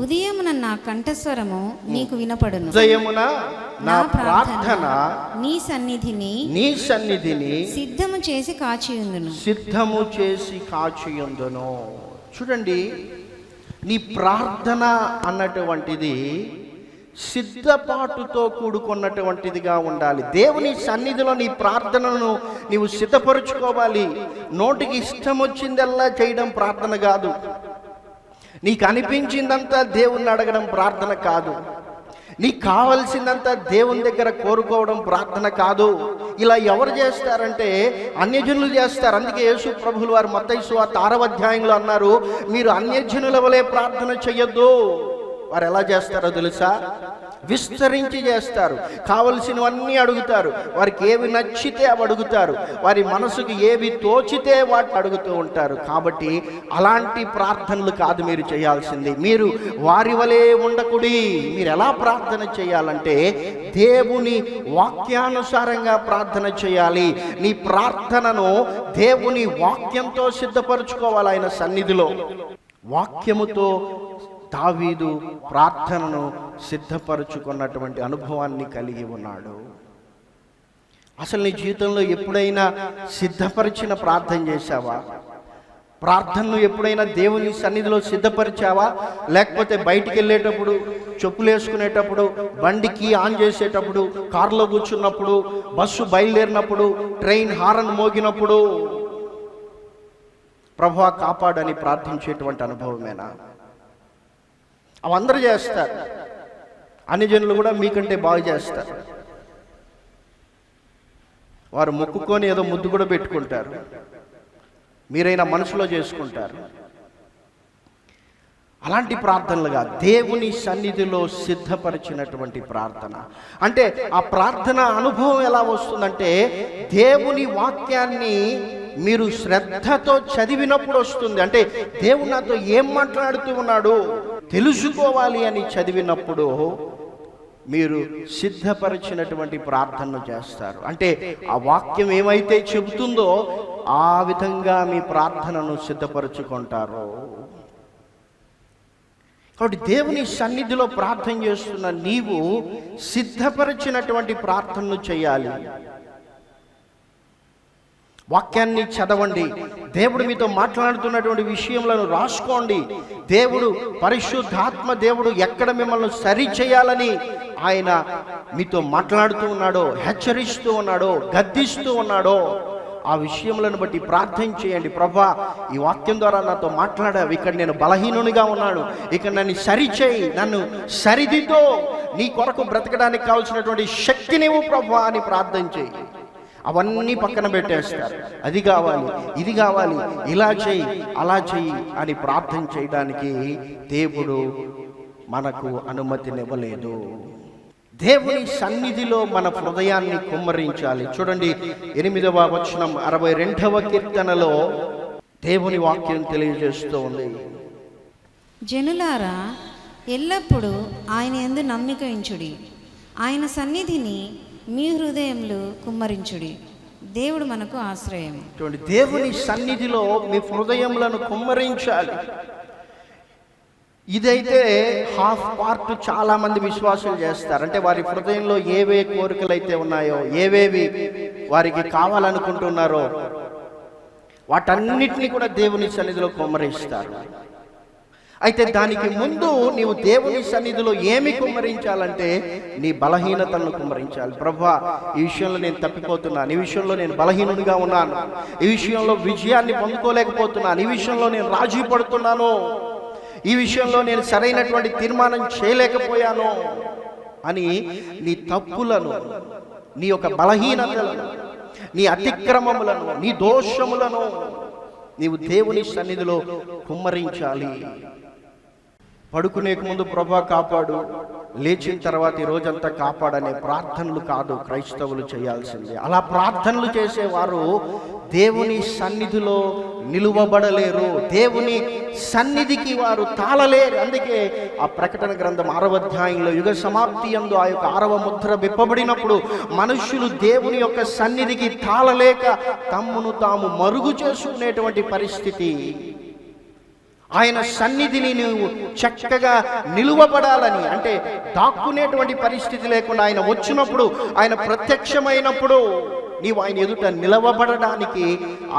Speaker 2: ఉదయమున నా కంఠస్వరము నీకు వినపడును,
Speaker 1: ఉదయమున నా ప్రార్థన
Speaker 2: నీ సన్నిధిని సిద్ధము చేసి కాచియుందును. చూడండి, నీ ప్రార్థన అన్నటువంటిది సిద్ధపాటుతో కూడుకున్నటువంటిదిగా ఉండాలి. దేవుని సన్నిధిలో నీ ప్రార్థనను నీవు సిద్ధపరుచుకోవాలి. నోటికి ఇష్టం వచ్చిందల్లా చేయడం ప్రార్థన కాదు. నీకు అనిపించిందంతా దేవుణ్ణి అడగడం ప్రార్థన కాదు. నీకు కావలసిందంతా దేవుని దగ్గర కోరుకోవడం ప్రార్థన కాదు. ఇలా ఎవరు చేస్తారంటే అన్యజనులు చేస్తారు. అందుకే యేసు ప్రభువుల వారు మత్తయి సువార్త 6వ అధ్యాయంలో అన్నారు, మీరు అన్యజనుల వలె ప్రార్థన చెయ్యొద్దు. వారు ఎలా చేస్తారో తెలుసా? విస్తరించి చేస్తారు. కావలసినవన్నీ అడుగుతారు. వారికి ఏవి నచ్చితే అవి అడుగుతారు. వారి మనసుకు ఏవి తోచితే వాటిని అడుగుతూ ఉంటారు. కాబట్టి అలాంటి ప్రార్థనలు కాదు మీరు చేయాల్సింది. మీరు వారి వలె ఉండకుడి. మీరు ఎలా ప్రార్థన చేయాలంటే దేవుని వాక్యానుసారంగా ప్రార్థన చేయాలి. నీ ప్రార్థనను దేవుని వాక్యంతో సిద్ధపరచుకోవాలి. ఆయన సన్నిధిలో వాక్యముతో దావీదు ప్రార్థనను సిద్ధపరచుకున్నటువంటి అనుభవాన్ని కలిగి ఉన్నాడు. అసలు నీ జీవితంలో ఎప్పుడైనా సిద్ధపరిచిన ప్రార్థన చేశావా? ప్రార్థనను ఎప్పుడైనా దేవుని సన్నిధిలో సిద్ధపరిచావా? లేకపోతే బయటికి వెళ్ళేటప్పుడు, చెప్పులు వేసుకునేటప్పుడు, బండికి ఆన్ చేసేటప్పుడు, కారులో కూర్చున్నప్పుడు, బస్సు బయలుదేరినప్పుడు, ట్రైన్ హారన్ మోగినప్పుడు ప్రభువా కాపాడని ప్రార్థించేటువంటి అనుభవమేనా? అవందరూ చేస్తారు. అన్ని జనులు కూడా మీకంటే బాగా చేస్తారు. వారు మొక్కుకొని ఏదో ముద్దు కూడా పెట్టుకుంటారు. మీరైనా మనసులో చేసుకుంటారు. అలాంటి ప్రార్థనలుగా దేవుని సన్నిధిలో సిద్ధపరిచినటువంటి ప్రార్థన. అంటే ఆ ప్రార్థన అనుభవం ఎలా వస్తుందంటే దేవుని వాక్యాన్ని మీరు శ్రద్ధతో చదివినప్పుడు వస్తుంది. అంటే దేవుడు నాతో ఏం మాట్లాడుతూ ఉన్నాడు తెలుసుకోవాలి అని చదివినప్పుడు మీరు సిద్ధపరిచినటువంటి ప్రార్థనను చేస్తారు. అంటే ఆ వాక్యం ఏమైతే చెబుతుందో ఆ విధంగా మీ ప్రార్థనను సిద్ధపరచుకుంటారు. కాబట్టి దేవుని సన్నిధిలో ప్రార్థన చేస్తున్న నీవు సిద్ధపరిచినటువంటి ప్రార్థనను చేయాలి. వాక్యాన్ని చదవండి. దేవుడు మీతో మాట్లాడుతున్నటువంటి విషయములను రాసుకోండి. దేవుడు పరిశుద్ధాత్మ దేవుడు ఎక్కడ మిమ్మల్ని సరి చేయాలని ఆయన మీతో మాట్లాడుతూ ఉన్నాడో, హెచ్చరిస్తూ ఉన్నాడో, గద్దిస్తూ ఉన్నాడో ఆ విషయములను బట్టి ప్రార్థన చేయండి. ప్రభువా, ఈ వాక్యం ద్వారా నాతో మాట్లాడావు. ఇక్కడ నేను బలహీనునిగా ఉన్నాను. ఇక్కడ నన్ను సరిచేయి, నన్ను సరిదిద్దో, నీ కొరకు బ్రతకడానికి కావాల్సినటువంటి శక్తినివ్వు ప్రభువా అని ప్రార్థన చేయి. అవన్నీ పక్కన పెట్టేస్తారు. అది కావాలి, ఇది కావాలి, ఇలా చెయ్యి, అలా చెయ్యి అని ప్రార్థన చేయడానికి దేవుడు మనకు అనుమతినివ్వలేదు. దేవుని సన్నిధిలో మన హృదయాన్ని కుమ్మరించాలి. చూడండి 8వ వచనం 62వ కీర్తనలో దేవుని వాక్యం తెలియజేస్తూ ఉంది.
Speaker 3: జనులారా, ఎల్లప్పుడూ ఆయన యందు నమ్మిక ఉంచుడి, ఆయన సన్నిధిని మీ హృదయంలో కుమ్మరించుడి. దేవుడు మనకు ఆశ్రయం.
Speaker 2: చూడండి, దేవుని సన్నిధిలో మీ హృదయములను కుమ్మరించాలి. ఇదైతే హాఫ్ పార్ట్ చాలా మంది విశ్వాసాలు చేస్తారు. అంటే వారి హృదయంలో ఏవే కోరికలు అయితే ఉన్నాయో, ఏవేవి వారికి కావాలనుకుంటున్నారో వాటన్నిటిని కూడా దేవుని సన్నిధిలో కుమ్మరిస్తారు. అయితే దానికి ముందు నీవు దేవుని సన్నిధిలో ఏమి కుమ్మరించాలంటే నీ బలహీనతలను కుమ్మరించాలి. ప్రభువా, ఈ విషయంలో నేను తప్పిపోతున్నాను, ఈ విషయంలో నేను బలహీనుడిగా ఉన్నాను, ఈ విషయంలో విజయాన్ని పొందుకోలేకపోతున్నాను, ఈ విషయంలో నేను రాజీ పడుతున్నాను, ఈ విషయంలో నేను సరైనటువంటి తీర్మానం చేయలేకపోయాను అని నీ తప్పులను, నీ యొక్క బలహీనతలను, నీ అతిక్రమములను, నీ దోషములను నీవు దేవుని సన్నిధిలో కుమ్మరించాలి. పడుకునే ముందు ప్రభువా కాపాడు, లేచిన తర్వాత ఈ రోజంతా కాపాడనే ప్రార్థనలు కాదు క్రైస్తవులు చేయాల్సింది. అలా ప్రార్థనలు చేసేవారు దేవుని సన్నిధిలో నిలువబడలేరు, దేవుని సన్నిధికి వారు తాళలేరు. అందుకే ఆ ప్రకటన గ్రంథం 6వ అధ్యాయంలో యుగ సమాప్తి యందు ఆ యొక్క 6వ ముద్ర విప్పబడినప్పుడు మనుష్యులు దేవుని యొక్క సన్నిధికి తాళలేక తమ్మును తాము మరుగు చేసుకునేటువంటి పరిస్థితి. ఆయన సన్నిధిని నువ్వు చక్కగా నిలువబడాలని, అంటే దాక్కునేటువంటి పరిస్థితి లేకుండా ఆయన వచ్చినప్పుడు, ఆయన ప్రత్యక్షమైనప్పుడు నీవు ఆయన ఎదుట నిలవబడడానికి,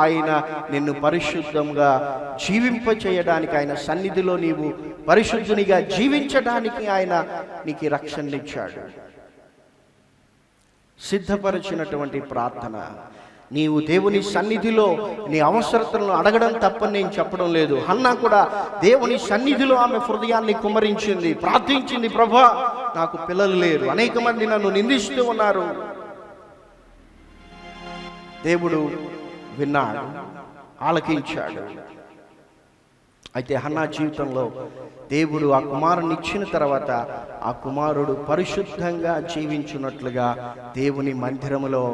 Speaker 2: ఆయన నిన్ను పరిశుద్ధంగా జీవింపచేయడానికి, ఆయన సన్నిధిలో నీవు పరిశుద్ధునిగా జీవించడానికి ఆయన నీకు రక్షణనిచ్చాడు. సిద్ధపరిచినటువంటి ప్రార్థన. నీవు దేవుని సన్నిధిలో నీ అవసరతలను అడగడం తప్పని నేను చెప్పడం లేదు. హన్నా కూడా దేవుని సన్నిధిలో ఆమె హృదయాన్ని కుమ్మరించింది, ప్రార్థించింది. ప్రభువా, నాకు పిల్లలు లేరు, అనేక మంది నన్ను నిందిస్తూ ఉన్నారు. దేవుడు విన్నాడు, ఆలకించాడు. అయితే హన్నా జీవితంలో దేవుడు ఆ కుమారుని ఇచ్చిన తర్వాత ఆ కుమారుడు పరిశుద్ధంగా జీవించున్నట్లుగా దేవుని మందిరములో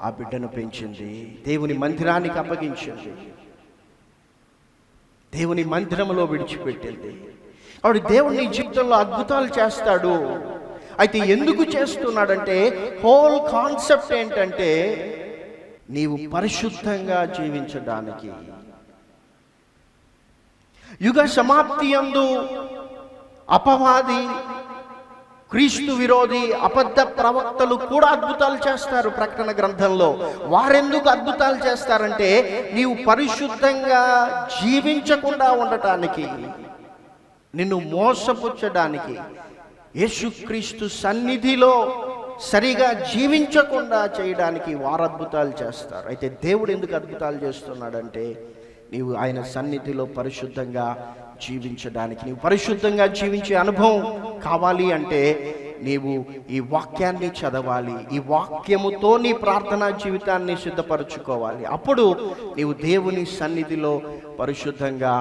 Speaker 2: ఆ బిడ్డను పెంచింది, దేవుని మందిరానికి అప్పగించింది, దేవుని మందిరములో విడిచిపెట్టింది. ఆవిడ దేవుని జీవితంలో అద్భుతాలు చేస్తాడు. అయితే ఎందుకు చేస్తున్నాడంటే హోల్ కాన్సెప్ట్ ఏంటంటే నీవు పరిశుద్ధంగా జీవించడానికి. యుగ సమాప్తి యందు అపవాది, క్రీస్తు విరోధి, అబద్ధ ప్రవక్తలు కూడా అద్భుతాలు చేస్తారు. ప్రకటన గ్రంథంలో వారెందుకు అద్భుతాలు చేస్తారంటే నీవు పరిశుద్ధంగా జీవించకుండా ఉండటానికి, నిన్ను మోసపుచ్చడానికి, యేసుక్రీస్తు సన్నిధిలో సరిగా జీవించకుండా చేయడానికి వారు అద్భుతాలు చేస్తారు. అయితే దేవుడు ఎందుకు అద్భుతాలు చేస్తున్నాడంటే నీవు ఆయన సన్నిధిలో పరిశుద్ధంగా జీవించడానికి. నీవు పరిశుద్ధంగా జీవించే అనుభవం కావాలి అంటే నీవు ఈ వాక్యాన్ని చదవాలి, ఈ వాక్యముతో నీ ప్రార్థనా జీవితాన్ని సిద్ధపరచుకోవాలి. అప్పుడు నీవు దేవుని సన్నిధిలో పరిశుద్ధంగా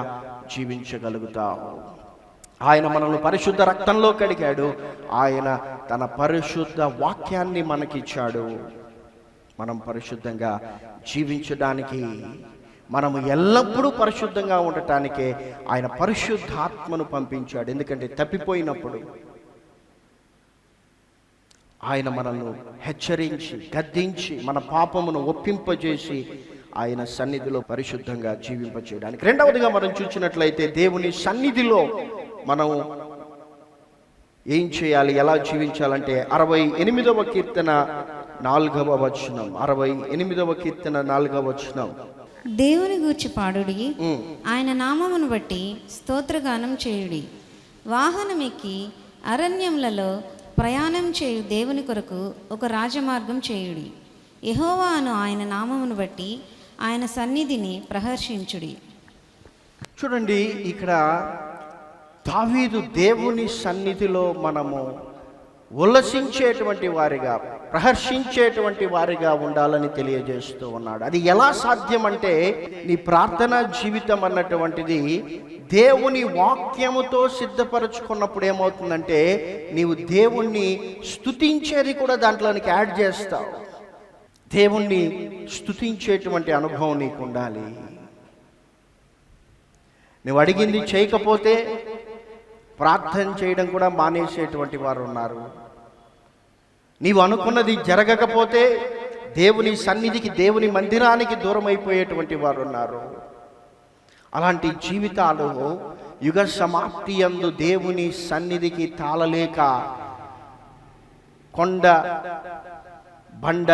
Speaker 2: జీవించగలుగుతావు. ఆయన మనల్ని పరిశుద్ధ రక్తంలో కడిగాడు, ఆయన తన పరిశుద్ధ వాక్యాన్ని మనకిచ్చాడు. మనం పరిశుద్ధంగా జీవించడానికి, మనము ఎల్లప్పుడూ పరిశుద్ధంగా ఉండటానికే ఆయన పరిశుద్ధాత్మను పంపించాడు. ఎందుకంటే తప్పిపోయినప్పుడు ఆయన మనల్ని హెచ్చరించి, గద్దించి, మన పాపమును ఒప్పింపజేసి ఆయన సన్నిధిలో పరిశుద్ధంగా జీవింపచేయడానికి. రెండవదిగా మనం చూసినట్లయితే దేవుని సన్నిధిలో మనం ఏం చేయాలి, ఎలా జీవించాలంటే 68వ కీర్తన 4వ వచనం. 68వ కీర్తన 4వ వచనం.
Speaker 3: దేవుని గూర్చి పాడుడి, ఆయన నామమును బట్టి స్తోత్రగానం చేయుడి. వాహనమెక్కి అరణ్యములలో ప్రయాణం చేయు దేవుని కొరకు ఒక రాజమార్గం చేయుడి. యెహోవా అను ఆయన నామమును బట్టి ఆయన సన్నిధిని ప్రహర్షించుడి.
Speaker 2: చూడండి, ఇక్కడ దావీదు దేవుని సన్నిధిలో మనము
Speaker 1: ఉల్లసించేటువంటి వారిగా, ప్రహర్షించేటువంటి వారిగా ఉండాలని తెలియజేస్తూ ఉన్నాడు. అది ఎలా సాధ్యం అంటే, నీ ప్రార్థనా జీవితం అన్నటువంటిది దేవుని వాక్యముతో సిద్ధపరచుకున్నప్పుడు ఏమవుతుందంటే, నీవు దేవుణ్ణి స్తుతించేది కూడా దాంట్లోనికి యాడ్ చేస్తావు. దేవుణ్ణి స్తుతించేటువంటి అనుభవం నీకు ఉండాలి. నువ్వు అడిగింది చేయకపోతే ప్రార్థన చేయడం కూడా మానేసేటువంటి వారు ఉన్నారు. నీవు అనుకున్నది జరగకపోతే దేవుని సన్నిధికి, దేవుని మందిరానికి దూరం అయిపోయేటువంటి వారు ఉన్నారు. అలాంటి జీవితాలు యుగ సమాప్తి యందు దేవుని సన్నిధికి తాళలేక కొండ బండ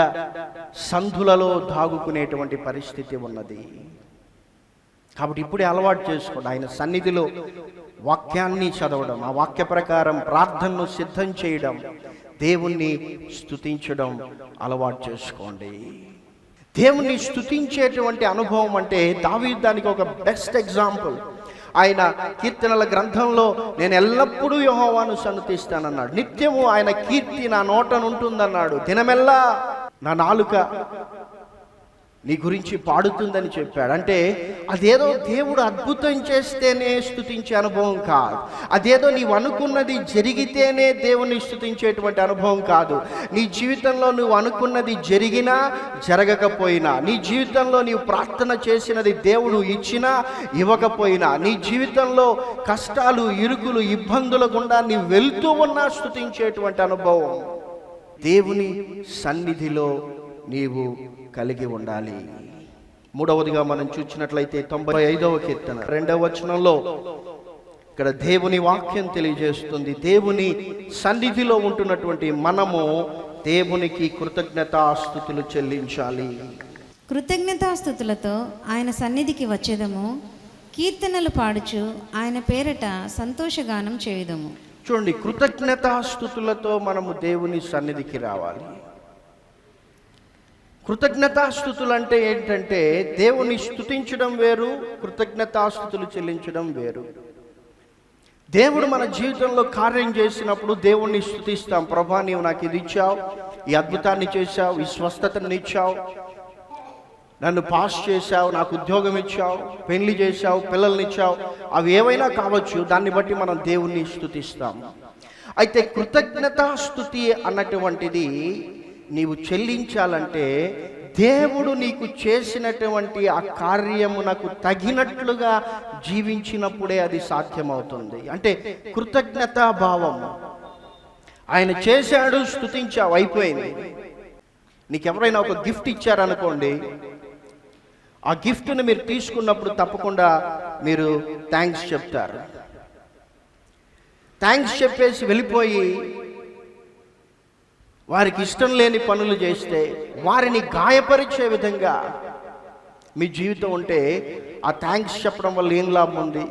Speaker 1: సందులలో దాగుకునేటువంటి పరిస్థితి ఉన్నది. కాబట్టి ఇప్పుడే అలవాటు చేసుకోండి. ఆయన సన్నిధిలో వాక్యాన్ని చదవడం, ఆ వాక్య ప్రకారం ప్రార్థనను సిద్ధం చేయడం, దేవుణ్ణి స్తుతించడం అలవాటు చేసుకోండి. దేవుణ్ణి స్తుతించేటువంటి అనుభవం అంటే దావీదు దానికి ఒక బెస్ట్ ఎగ్జాంపుల్. ఆయన కీర్తనల గ్రంథంలో నేను ఎల్లప్పుడూ యెహోవాను సన్నుతిస్తానన్నాడు. నిత్యము ఆయన కీర్తి నా నోటనుంటుందన్నాడు. దినమెల్లా నా నాలుక నీ గురించి పాడుతుందని చెప్పాడు. అంటే అదేదో దేవుడు అద్భుతం చేస్తేనే స్తుతించే అనుభవం కాదు. అదేదో నీవు అనుకున్నది జరిగితేనే దేవుని స్తుతించేటువంటి అనుభవం కాదు. నీ జీవితంలో నువ్వు అనుకున్నది జరిగినా జరగకపోయినా, నీ జీవితంలో నీవు ప్రార్థన చేసినది దేవుడు ఇచ్చినా ఇవ్వకపోయినా, నీ జీవితంలో కష్టాలు, ఇరుకులు, ఇబ్బందుల గుండా నీవు వెళ్తూ ఉన్నా స్తుతించేటువంటి అనుభవం దేవుని సన్నిధిలో నీవు కలిగి ఉండాలి. మూడవదిగా మనం చూసినట్లయితే 95వ కీర్తన 2వ వచనంలో ఇక్కడ దేవుని వాక్యం తెలియజేస్తుంది. దేవుని సన్నిధిలో ఉంటున్నటువంటి మనము దేవునికి కృతజ్ఞతాస్తుతులు చెల్లించాలి.
Speaker 3: కృతజ్ఞతాస్తుతులతో ఆయన సన్నిధికి వచ్చేదము, కీర్తనలు పాడుచు ఆయన పేరట సంతోషగానం చేయుదము.
Speaker 1: చూడండి, కృతజ్ఞతాస్తుతులతో మనము దేవుని సన్నిధికి రావాలి. కృతజ్ఞతాస్తుతులు అంటే ఏంటంటే, దేవుని స్తుతించడం వేరు, కృతజ్ఞతాస్తుతులు చెల్లించడం వేరు. దేవుడు మన జీవితంలో కార్యం చేసినప్పుడు దేవుణ్ణి స్తుతిస్తాం. ప్రభా, నీవు నాకు ఇది ఇచ్చావు, ఈ అద్భుతాన్ని చేశావు, ఈ స్వస్థతను ఇచ్చావు, నన్ను పాస్ చేశావు, నాకు ఉద్యోగం ఇచ్చావు, పెళ్లి చేశావు, పిల్లల్ని ఇచ్చావు, అవి ఏవైనా కావచ్చు. దాన్ని బట్టి మనం దేవుణ్ణి స్తుతిస్తాం. అయితే కృతజ్ఞతాస్తుతి అన్నటువంటిది నీవు చెల్లించాలంటే దేవుడు నీకు చేసినటువంటి ఆ కార్యమునకు తగినట్లుగా జీవించినప్పుడే అది సాధ్యమవుతుంది. అంటే కృతజ్ఞతా భావం. ఆయన చేశాడు, స్తుతించావు, అయిపోయింది. నీకెవరైనా ఒక గిఫ్ట్ ఇచ్చారనుకోండి, ఆ గిఫ్ట్ని మీరు తీసుకున్నప్పుడు తప్పకుండా మీరు థ్యాంక్స్ చెప్తారు. థ్యాంక్స్ చెప్పేసి వెళ్ళిపోయి వారికి ఇష్టం లేని పనులు చేస్తే, వారిని గాయపరిచే విధంగా మీ జీవితం ఉంటే, ఆ థ్యాంక్స్ చెప్పడం వల్ల ఏం లాభం ఉంది?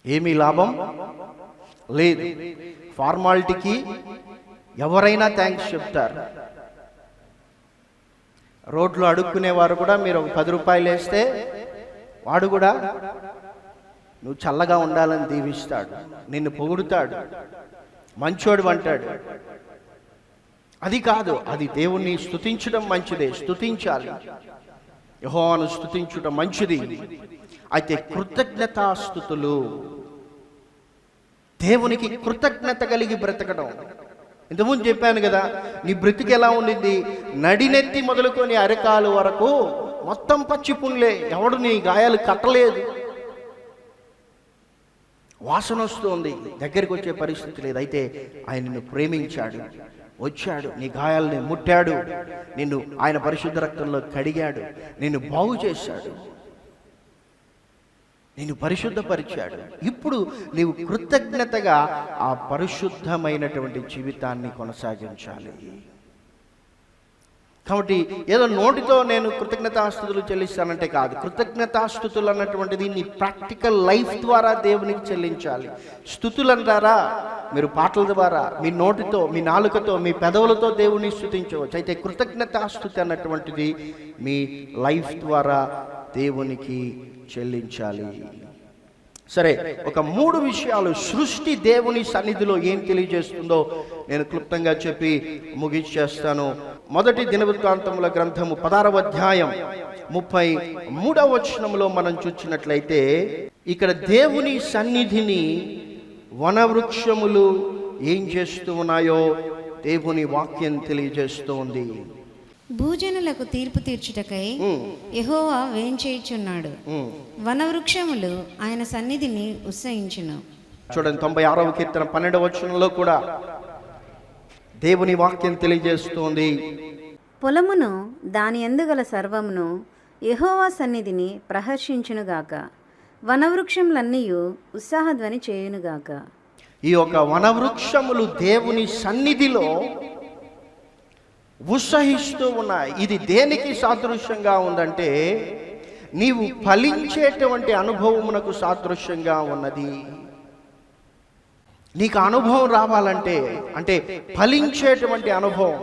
Speaker 1: ఏమీ లాభం లేదు. ఫార్మాలిటీకి ఎవరైనా థ్యాంక్స్ చెప్తారు. రోడ్లో అడుక్కునేవారు కూడా మీరు ఒక 10 రూపాయలు వేస్తే వాడు కూడా నువ్వు చల్లగా ఉండాలని దీవిస్తాడు, నిన్ను పొగుడుతాడు, మంచోడు అంటాడు. అది కాదు, అది దేవుణ్ణి స్తుతించడం మంచిదే, స్తుతించాలి. యెహోవాను స్తుతించుట మంచిది. అయితే కృతజ్ఞతాస్తుతులు, దేవునికి కృతజ్ఞత కలిగి బ్రతకడం. ఇంతకుముందు చెప్పాను కదా, నీ బ్రతికి ఎలా ఉండింది? నడినెత్తి మొదలుకొని అరకాలు వరకు మొత్తం పచ్చి పుండ్లే, ఎవడు నీ గాయాలు కట్టలేదు, వాసన వస్తుంది, దగ్గరికి వచ్చే పరిస్థితి లేదు. అయితే ఆయన నిన్ను ప్రేమించాడు, వచ్చాడు, నీ గాయాలని ముట్టాడు, నిన్ను ఆయన పరిశుద్ధ రక్తంలో కడిగాడు, నిన్ను బాగు చేశాడు, నిన్ను పరిశుద్ధపరిచాడు. ఇప్పుడు నీవు కృతజ్ఞతగా ఆ పరిశుద్ధమైనటువంటి జీవితాన్ని కొనసాగించాలి. కాబట్టి ఏదో నోటితో నేను కృతజ్ఞతాస్తుతులు చెల్లిస్తానంటే కాదు. కృతజ్ఞతాస్తుతులు అన్నటువంటిది నీ ప్రాక్టికల్ లైఫ్ ద్వారా దేవునికి చెల్లించాలి. స్తుతులు అంటారా, మీరు పాటల ద్వారా, మీ నోటితో, మీ నాలుకతో, మీ పెదవులతో దేవుని స్తుతించవచ్చు. అయితే కృతజ్ఞతాస్తుతి అన్నటువంటిది మీ లైఫ్ ద్వారా దేవునికి చెల్లించాలి. సరే, ఒక 3 విషయాలు సృష్టి దేవుని సన్నిధిలో ఏం తెలియజేస్తుందో నేను క్లుప్తంగా చెప్పి ముగించేస్తాను. మొదటి దినవృత్తాంతముల గ్రంథము 16వ అధ్యాయం 33వ వచనంలో మనం చూసినట్లయితే, ఇక్కడ దేవుని సన్నిధిని వనవృక్షములు ఏం చేస్తూ ఉన్నాయో దేవుని వాక్యం తెలియజేస్తూ ఉంది.
Speaker 3: భూజనులకు తీర్పు తీర్చుటకై యెహోవా వేంచేయుచున్నాడు. వనవృక్షములు ఆయన సన్నిధిని ఉత్సహించును.
Speaker 1: చూడండి, 96వ కీర్తన 12వ వచనంలో కూడా దేవుని వాక్యం తెలియజేస్తోంది.
Speaker 3: పొలమును దాని యందుగల సర్వమును యెహోవా సన్నిధిని ప్రహర్షించునుగాక. వనవృక్షములన్నీయు ఉత్సాహధ్వని చేయునుగాక.
Speaker 1: ఈ యొక్క వనవృక్షములు దేవుని సన్నిధిలో ఉత్సహిస్తూ ఉన్నాయి. ఇది దేనికి సాదృశ్యంగా ఉందంటే, నీవు ఫలించేటువంటి అనుభవమునకు సాదృశ్యంగా ఉన్నది. నీకు అనుభవం రావాలంటే, అంటే ఫలించేటువంటి అనుభవం,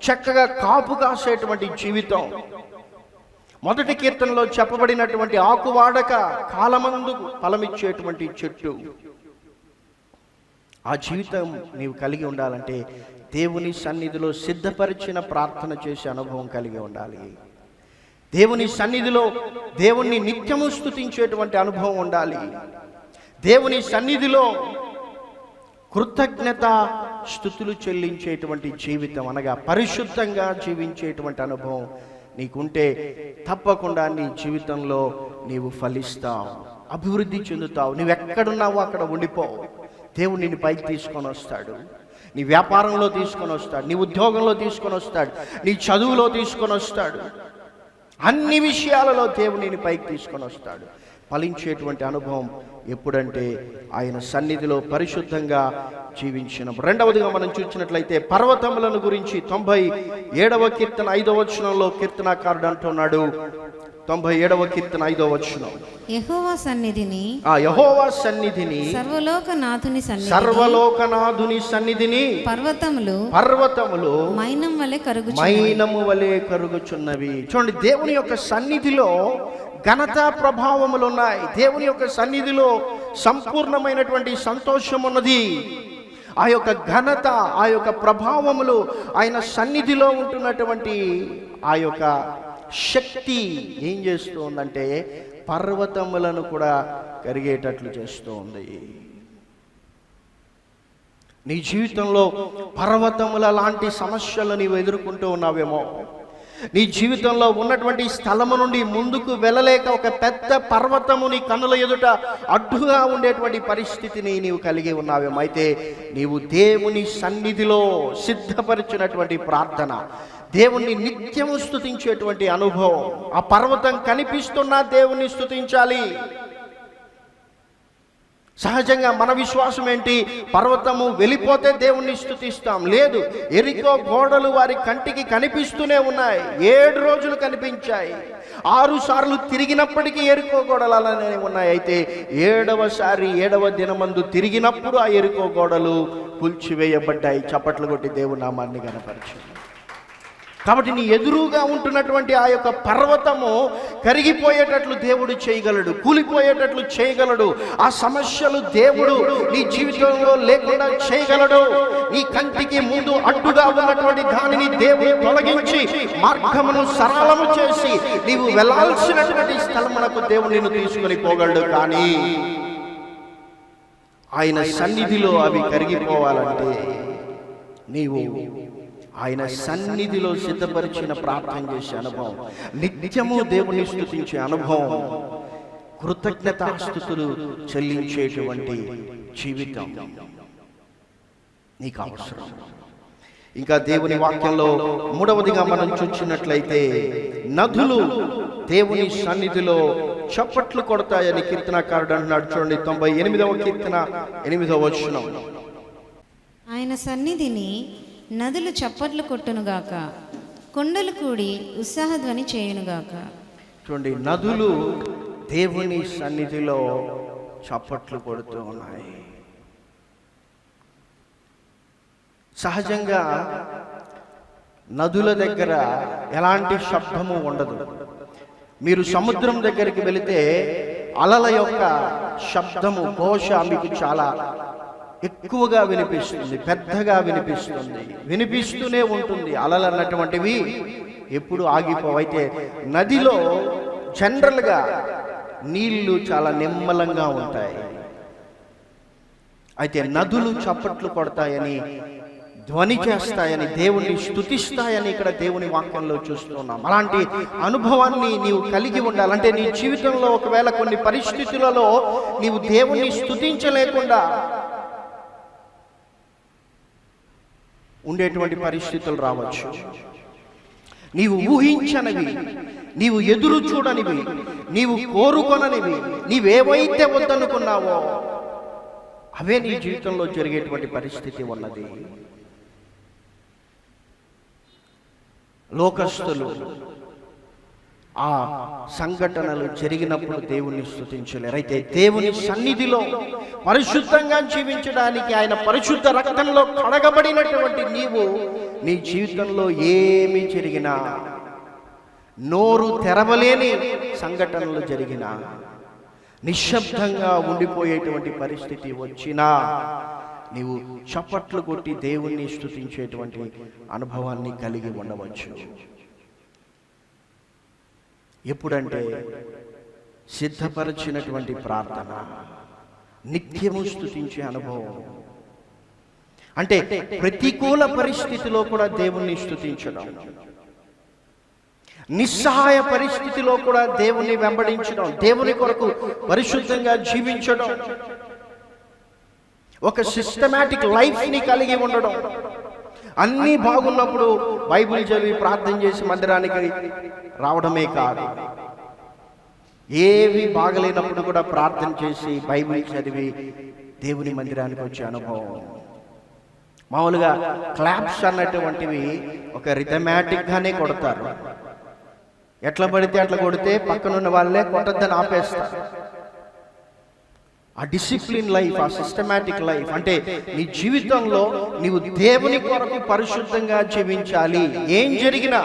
Speaker 1: చక్కగా కాపు కాసేటువంటి జీవితం. మొదటి కీర్తనలో చెప్పబడినటువంటి ఆకువాడక కాలమందు ఫలమిచ్చేటువంటి చెట్టు, ఆ జీవితం నీవు కలిగి ఉండాలంటే దేవుని సన్నిధిలో సిద్ధపరిచిన ప్రార్థన చేసే అనుభవం కలిగి ఉండాలి. దేవుని సన్నిధిలో దేవుణ్ణి నిత్యము స్తుతించేటువంటి అనుభవం ఉండాలి. దేవుని సన్నిధిలో కృతజ్ఞత స్తుతులు చెల్లించేటువంటి జీవితం, అనగా పరిశుద్ధంగా జీవించేటువంటి అనుభవం నీకుంటే తప్పకుండా నీ జీవితంలో నీవు ఫలిస్తావు, అభివృద్ధి చెందుతావు. నువ్వు ఎక్కడున్నావో అక్కడ ఉండిపోవు. దేవుడు నిన్ను పైకి తీసుకొని వస్తాడు. నీ వ్యాపారంలో తీసుకొని వస్తాడు, నీ ఉద్యోగంలో తీసుకొని వస్తాడు, నీ చదువులో తీసుకొని వస్తాడు. అన్ని విషయాలలో దేవుడు నిన్ను పైకి తీసుకొని వస్తాడు. ఫలించేటువంటి అనుభవం ఎప్పుడంటే ఆయన సన్నిధిలో పరిశుద్ధంగా జీవించినప్పుడు. రెండవదిగా మనం చూసినట్లయితే పర్వతములను గురించి 97వ కీర్తన 5వ వచనంలో కీర్తనాకారుడు అంటున్నాడు. 97వ కీర్తన 5వ వచనం,
Speaker 3: యెహోవా సన్నిధిని,
Speaker 1: యెహోవా సన్నిధిని,
Speaker 3: సర్వలోకనాథుని
Speaker 1: సన్నిధిని
Speaker 3: పర్వతములు మైనము వలె
Speaker 1: కరుగుచున్నవి. చూడండి, దేవుని యొక్క సన్నిధిలో ఘనత ప్రభావములు ఉన్నాయి. దేవుని యొక్క సన్నిధిలో సంపూర్ణమైనటువంటి సంతోషం ఉన్నది. ఆ యొక్క ఘనత, ఆ యొక్క ప్రభావములు, ఆయన సన్నిధిలో ఉంటున్నటువంటి ఆ యొక్క శక్తి ఏం చేస్తూ ఉందంటే పర్వతములను కూడా కరిగేటట్లు చేస్తూ ఉంది. నీ జీవితంలో పర్వతముల లాంటి సమస్యలు నీవు ఎదుర్కొంటూ ఉన్నావేమో. నీ జీవితంలో ఉన్నటువంటి స్థలము నుండి ముందుకు వెళ్ళలేక ఒక పెద్ద పర్వతము నీ కన్నుల ఎదుట అడ్డుగా ఉండేటువంటి పరిస్థితిని నీవు కలిగి ఉన్నావేమో. అయితే నీవు దేవుని సన్నిధిలో సిద్ధపరిచినటువంటి ప్రార్థన, దేవుణ్ణి నిత్యము స్తుతించేటువంటి అనుభవం, ఆ పర్వతం కనిపిస్తున్నా దేవుణ్ణి స్తుతించాలి. సహజంగా మన విశ్వాసం ఏంటి? పర్వతము వెళ్ళిపోతే దేవుణ్ణి స్తుతిస్తాం. లేదు, ఎరికో గోడలు వారి కంటికి కనిపిస్తూనే ఉన్నాయి. 7 రోజులు కనిపించాయి. 6 సార్లు తిరిగినప్పటికీ ఎరికో గోడలు అలానే ఉన్నాయి. అయితే 7వ దినమందు తిరిగినప్పుడు ఆ ఎరికో గోడలు కూల్చివేయబడ్డాయి. చప్పట్లు కొట్టి దేవుని నామాన్ని కనపరిచారు. కాబట్టి నీ ఎదురుగా ఉంటున్నటువంటి ఆ యొక్క పర్వతము కరిగిపోయేటట్లు దేవుడు చేయగలడు, కూలిపోయేటట్లు చేయగలడు. ఆ సమస్యలు దేవుడు నీ జీవితంలో లేకుండా చేయగలడు. నీ కంటికి ముందు అడ్డుగా ఉన్నటువంటి దానిని దేవుడు తొలగించి మార్గమును సరళము చేసి నీవు వెళ్ళాల్సినటువంటి స్థలమునకు దేవుడు నిన్ను తీసుకొని పోగలడు. కానీ ఆయన సన్నిధిలో అవి కరిగిపోవాలంటే నీవు ఆయన సన్నిధిలో సిద్ధపరిచిన ప్రార్థన చేసే అనుభవం, నిత్యము దేవుని స్తుతించే అనుభవం, కృతజ్ఞతాస్తుతులు చెల్లించేటువంటి జీవితం నీకు అవసరం. ఇంకా దేవుని వాక్యంలో 3వదిగా మనం చూసినట్లయితే నదులు దేవుని సన్నిధిలో చప్పట్లు కొడతాయని కీర్తనాకారుడు అంటున్నాడు. చూడండి, 98వ కీర్తన 8వ వచనం,
Speaker 3: ఆయన సన్నిధిని నదులు చప్పట్లు కొట్టునుగాక, కొండలు కూడి ఉత్సాహధ్వని చేయునుగాక.
Speaker 1: చూడండి, నదులు దేవుని సన్నిధిలో చప్పట్లు కొడుతూ ఉన్నాయి. సహజంగా నదుల దగ్గర ఎలాంటి శబ్దము ఉండదు. మీరు సముద్రం దగ్గరికి వెళితే అలల యొక్క
Speaker 2: శబ్దము, ఘోష మీకు చాలా ఎక్కువగా వినిపిస్తుంది, పెద్దగా వినిపిస్తుంది, వినిపిస్తూనే ఉంటుంది. అలలు అన్నటువంటివి ఎప్పుడు ఆగిపోవు. అయితే నదిలో జనరల్గా నీళ్లు చాలా నిమ్మలంగా ఉంటాయి. అయితే నదులు చప్పట్లు కొడతాయని, ధ్వని చేస్తాయని, దేవుణ్ణి స్తుతిస్తాయని ఇక్కడ దేవుని వాక్యంలో చూస్తున్నాం. అలాంటి అనుభవాన్ని నీవు కలిగి ఉండాలంటే నీ జీవితంలో ఒకవేళ కొన్ని పరిస్థితులలో నీవు దేవుణ్ణి స్తుతించలేకుండా ఉండేటువంటి పరిస్థితులు రావచ్చు. నీవు ఊహించనివి, నీవు ఎదురు చూడనివి, నీవు కోరుకొననివి, నీవేవైతే వద్దనుకున్నావో అవే నీ జీవితంలో జరిగేటువంటి పరిస్థితి ఉన్నది. లోకస్తులు ఆ సంఘటనలు జరిగినప్పుడు దేవుణ్ణి స్తుతించలేరు. అయితే దేవుని సన్నిధిలో పరిశుద్ధంగా జీవించడానికి, ఆయన పరిశుద్ధ రక్తంలో కడగబడినటువంటి నీవు నీ జీవితంలో ఏమి జరిగినా, నోరు తెరవలేని సంఘటనలు జరిగినా, నిశ్శబ్దంగా ఉండిపోయేటువంటి పరిస్థితి వచ్చినా నీవు చప్పట్లు కొట్టి దేవుణ్ణి స్తుతించేటువంటి అనుభవాన్ని కలిగి ఉండవచ్చు. ఎప్పుడంటే సిద్ధపరిచినటువంటి ప్రార్థన, నిత్యము స్తుతించే అనుభవం. అంటే ప్రతికూల పరిస్థితిలో కూడా దేవుణ్ణి స్తుతించడం, నిస్సహాయ పరిస్థితిలో కూడా దేవుణ్ణి వెంబడించడం, దేవుని కొరకు పరిశుద్ధంగా జీవించడం, ఒక సిస్టమాటిక్ లైఫ్ని కలిగి ఉండడం. అన్నీ బాగున్నప్పుడు బైబిల్ చదివి ప్రార్థన చేసి మందిరానికి రావడమే కాదు, ఏవి బాగలేనప్పుడు కూడా ప్రార్థన చేసి బైబిల్ చదివి దేవుని మందిరానికి వచ్చే అనుభవం. మామూలుగా క్లాప్స్ అన్నటువంటివి ఒక రిథమాటిక్గానే కొడతారు. ఎట్లా పడితే అట్లా కొడితే పక్కనున్న వాళ్ళే కొట్టద్దని ఆపేస్తారు. ఆ డిసిప్లిన్ లైఫ్, ఆ సిస్టమాటిక్ లైఫ్ అంటే నీ జీవితంలో నీవు దేవుని కొరకు పరిశుద్ధంగా జీవించాలి. ఏం జరిగినా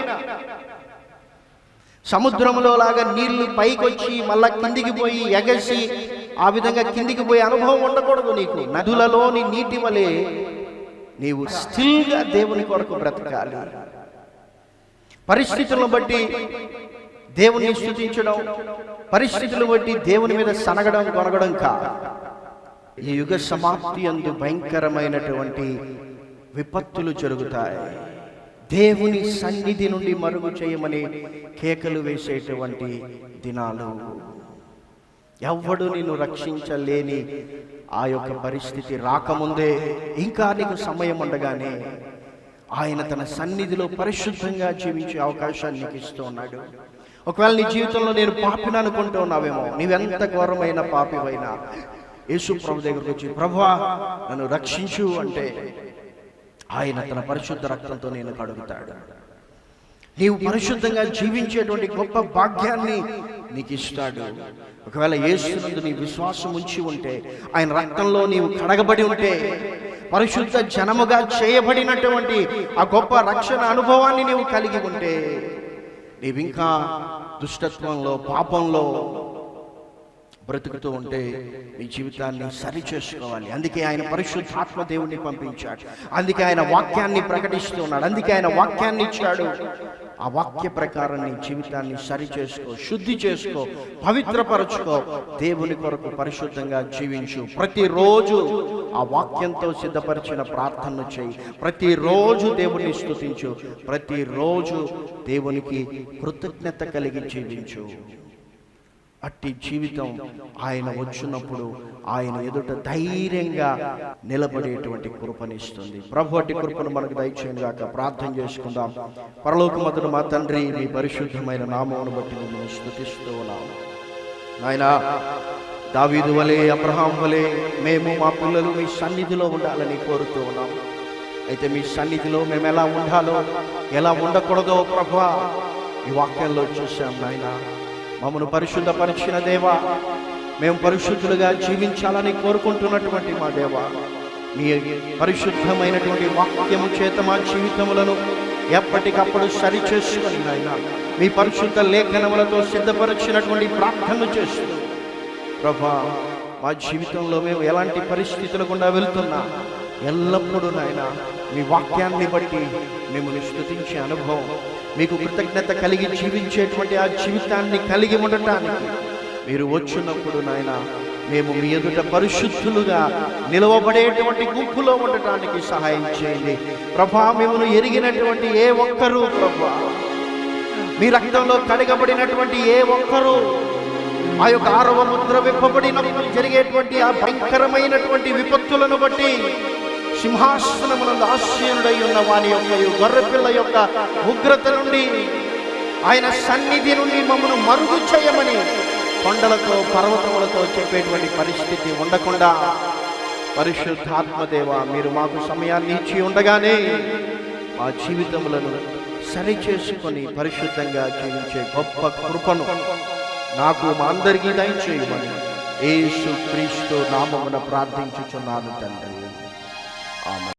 Speaker 2: సముద్రంలో లాగా నీళ్లు పైకి వచ్చి మళ్ళా కిందికి పోయి ఎగసి ఆ విధంగా కిందికి పోయే అనుభవం ఉండకూడదు. నీకు నదులలోని నీటి వలె నీవు స్టిల్గా దేవుని కొరకు బ్రతకాలి. పరిస్థితులను బట్టి దేవుని స్తుతించడం, పరిస్థితులను బట్టి దేవుని మీద సనగడం, కొనగడం కాదు. ఈ యుగ సమాప్తి యందు భయంకరమైనటువంటి విపత్తులు జరుగుతాయి. దేవుని సన్నిధి నుండి మరుగు చేయమని కేకలు వేసేటువంటి దినాలు. ఎవ్వడు నిన్ను రక్షించలేని ఆ యొక్క పరిస్థితి రాకముందే, ఇంకా నీకు సమయం ఉండగానే ఆయన తన సన్నిధిలో పరిశుద్ధంగా జీవించే అవకాశాన్ని నీకు ఇస్తూ ఉన్నాడు. ఒకవేళ నీ జీవితంలో నేను పాపిని అనుకుంటూ ఉన్నావేమో, నీవెంత ఘోరమైన పాపివైనా యేసు ప్రభు దగ్గరకు వచ్చి ప్రభువా నన్ను రక్షించు అంటే ఆయన తన పరిశుద్ధ రక్తంతో నేను కడుగుతాడు. నీవు పరిశుద్ధంగా జీవించేటువంటి గొప్ప భాగ్యాన్ని నీకు ఇస్తాడు. ఒకవేళ యేసునందు నీ విశ్వాసం ఉంచి ఉంటే, ఆయన రక్తంలో నీవు కడగబడి ఉంటే, పరిశుద్ధ జనముగా చేయబడినటువంటి ఆ గొప్ప రక్షణ అనుభవాన్ని నీవు కలిగి ఉంటే, నీవింకా దుష్టత్వంలో, పాపంలో బ్రతుకుతూ ఉంటే నీ జీవితాన్ని సరి చేసుకోవాలి. అందుకే ఆయన పరిశుద్ధాత్మ దేవుణ్ణి పంపించాడు. అందుకే ఆయన వాక్యాన్ని ప్రకటిస్తూ ఉన్నాడు. అందుకే ఆయన వాక్యాన్ని ఇచ్చాడు. ఆ వాక్య ప్రకారం నీ జీవితాన్ని సరి చేసుకో, శుద్ధి చేసుకో, పవిత్రపరచుకో, దేవుని కొరకు పరిశుద్ధంగా జీవించు. ప్రతిరోజు ఆ వాక్యంతో సిద్ధపరిచిన ప్రార్థనను చేయి. ప్రతిరోజు దేవుని స్తుతించు. ప్రతిరోజు దేవునికి కృతజ్ఞత కలిగి జీవించు. అట్టి జీవితం ఆయన వచ్చినప్పుడు ఆయన ఎదుట ధైర్యంగా నిలబడేటువంటి కృపనిస్తుంది. ప్రభు అట్టి కృపను మనకు దయచేయను గాక. ప్రార్థన చేసుకుందాం. పరలోకమందున మా తండ్రి, మీ పరిశుద్ధమైన నామమును బట్టి మిమ్మల్ని స్తుతిస్తూ ఉన్నాము. నాయనా, దావీదు వలె, అబ్రహాం వలె మేము మా పిల్లలు మీ సన్నిధిలో ఉండాలని కోరుతూ ఉన్నాము. అయితే మీ సన్నిధిలో మేము ఎలా ఉండాలో, ఎలా ఉండకూడదో ప్రభువా ఈ వాక్యంలో చూసాం. నాయనా, మమ్మను పరిశుద్ధపరిచిన దేవా, మేము పరిశుద్ధులుగా జీవించాలని కోరుకుంటున్నటువంటి మా దేవా, మీ పరిశుద్ధమైనటువంటి వాక్యము చేత మా జీవితములను ఎప్పటికప్పుడు సరి చేసుకొని నాయనా, మీ పరిశుద్ధ లేఖనములతో సిద్ధపరిచినటువంటి ప్రార్థనలు చేస్తూ ప్రభా మా జీవితంలో మేము ఎలాంటి పరిస్థితుల గుండా వెళ్తున్నా ఎల్లప్పుడూ నాయన మీ వాక్యాన్ని బట్టి మిమ్మల్ని స్తుతించే అనుభవం, మీకు కృతజ్ఞత కలిగి జీవించేటువంటి ఆ జీవితాన్ని కలిగి ఉండటానికి మీరు వచ్చినప్పుడు నాయన మేము మీ ఎదుట పరిశుద్ధులుగా నిలవబడేటువంటి గుంపులో ఉండటానికి సహాయం చేయండి ప్రభా. మిమ్మల్ని ఎరిగినటువంటి ఏ ఒక్కరూ ప్రభా, మీ రక్తంలో కడగబడినటువంటి ఏ ఒక్కరూ ఆ యొక్క 6వ ముద్ర విప్పబడినప్పుడు జరిగేటువంటి ఆ భయంకరమైనటువంటి విపత్తులను బట్టి సింహాసనమునందు ఆసీనుడై ఉన్న వాని యొక్క గొర్రెపిల్ల యొక్క ఉగ్రత నుండి, ఆయన సన్నిధి నుండి మమ్మను మరుగు చేయమని కొండలతో పర్వతములతో చెప్పేటువంటి పరిస్థితి ఉండకుండా పరిశుద్ధాత్మదేవ మీరు మాకు సమయాన్ని ఇచ్చి ఉండగానే మా జీవితములను సరి చేసుకొని పరిశుద్ధంగా జీవించే గొప్ప కృపను నాకు మా అందరికీ దయచేయమని యేసు క్రీస్తు నామమున ప్రార్థించుచున్నాను తండ్రి. ఆమేన్.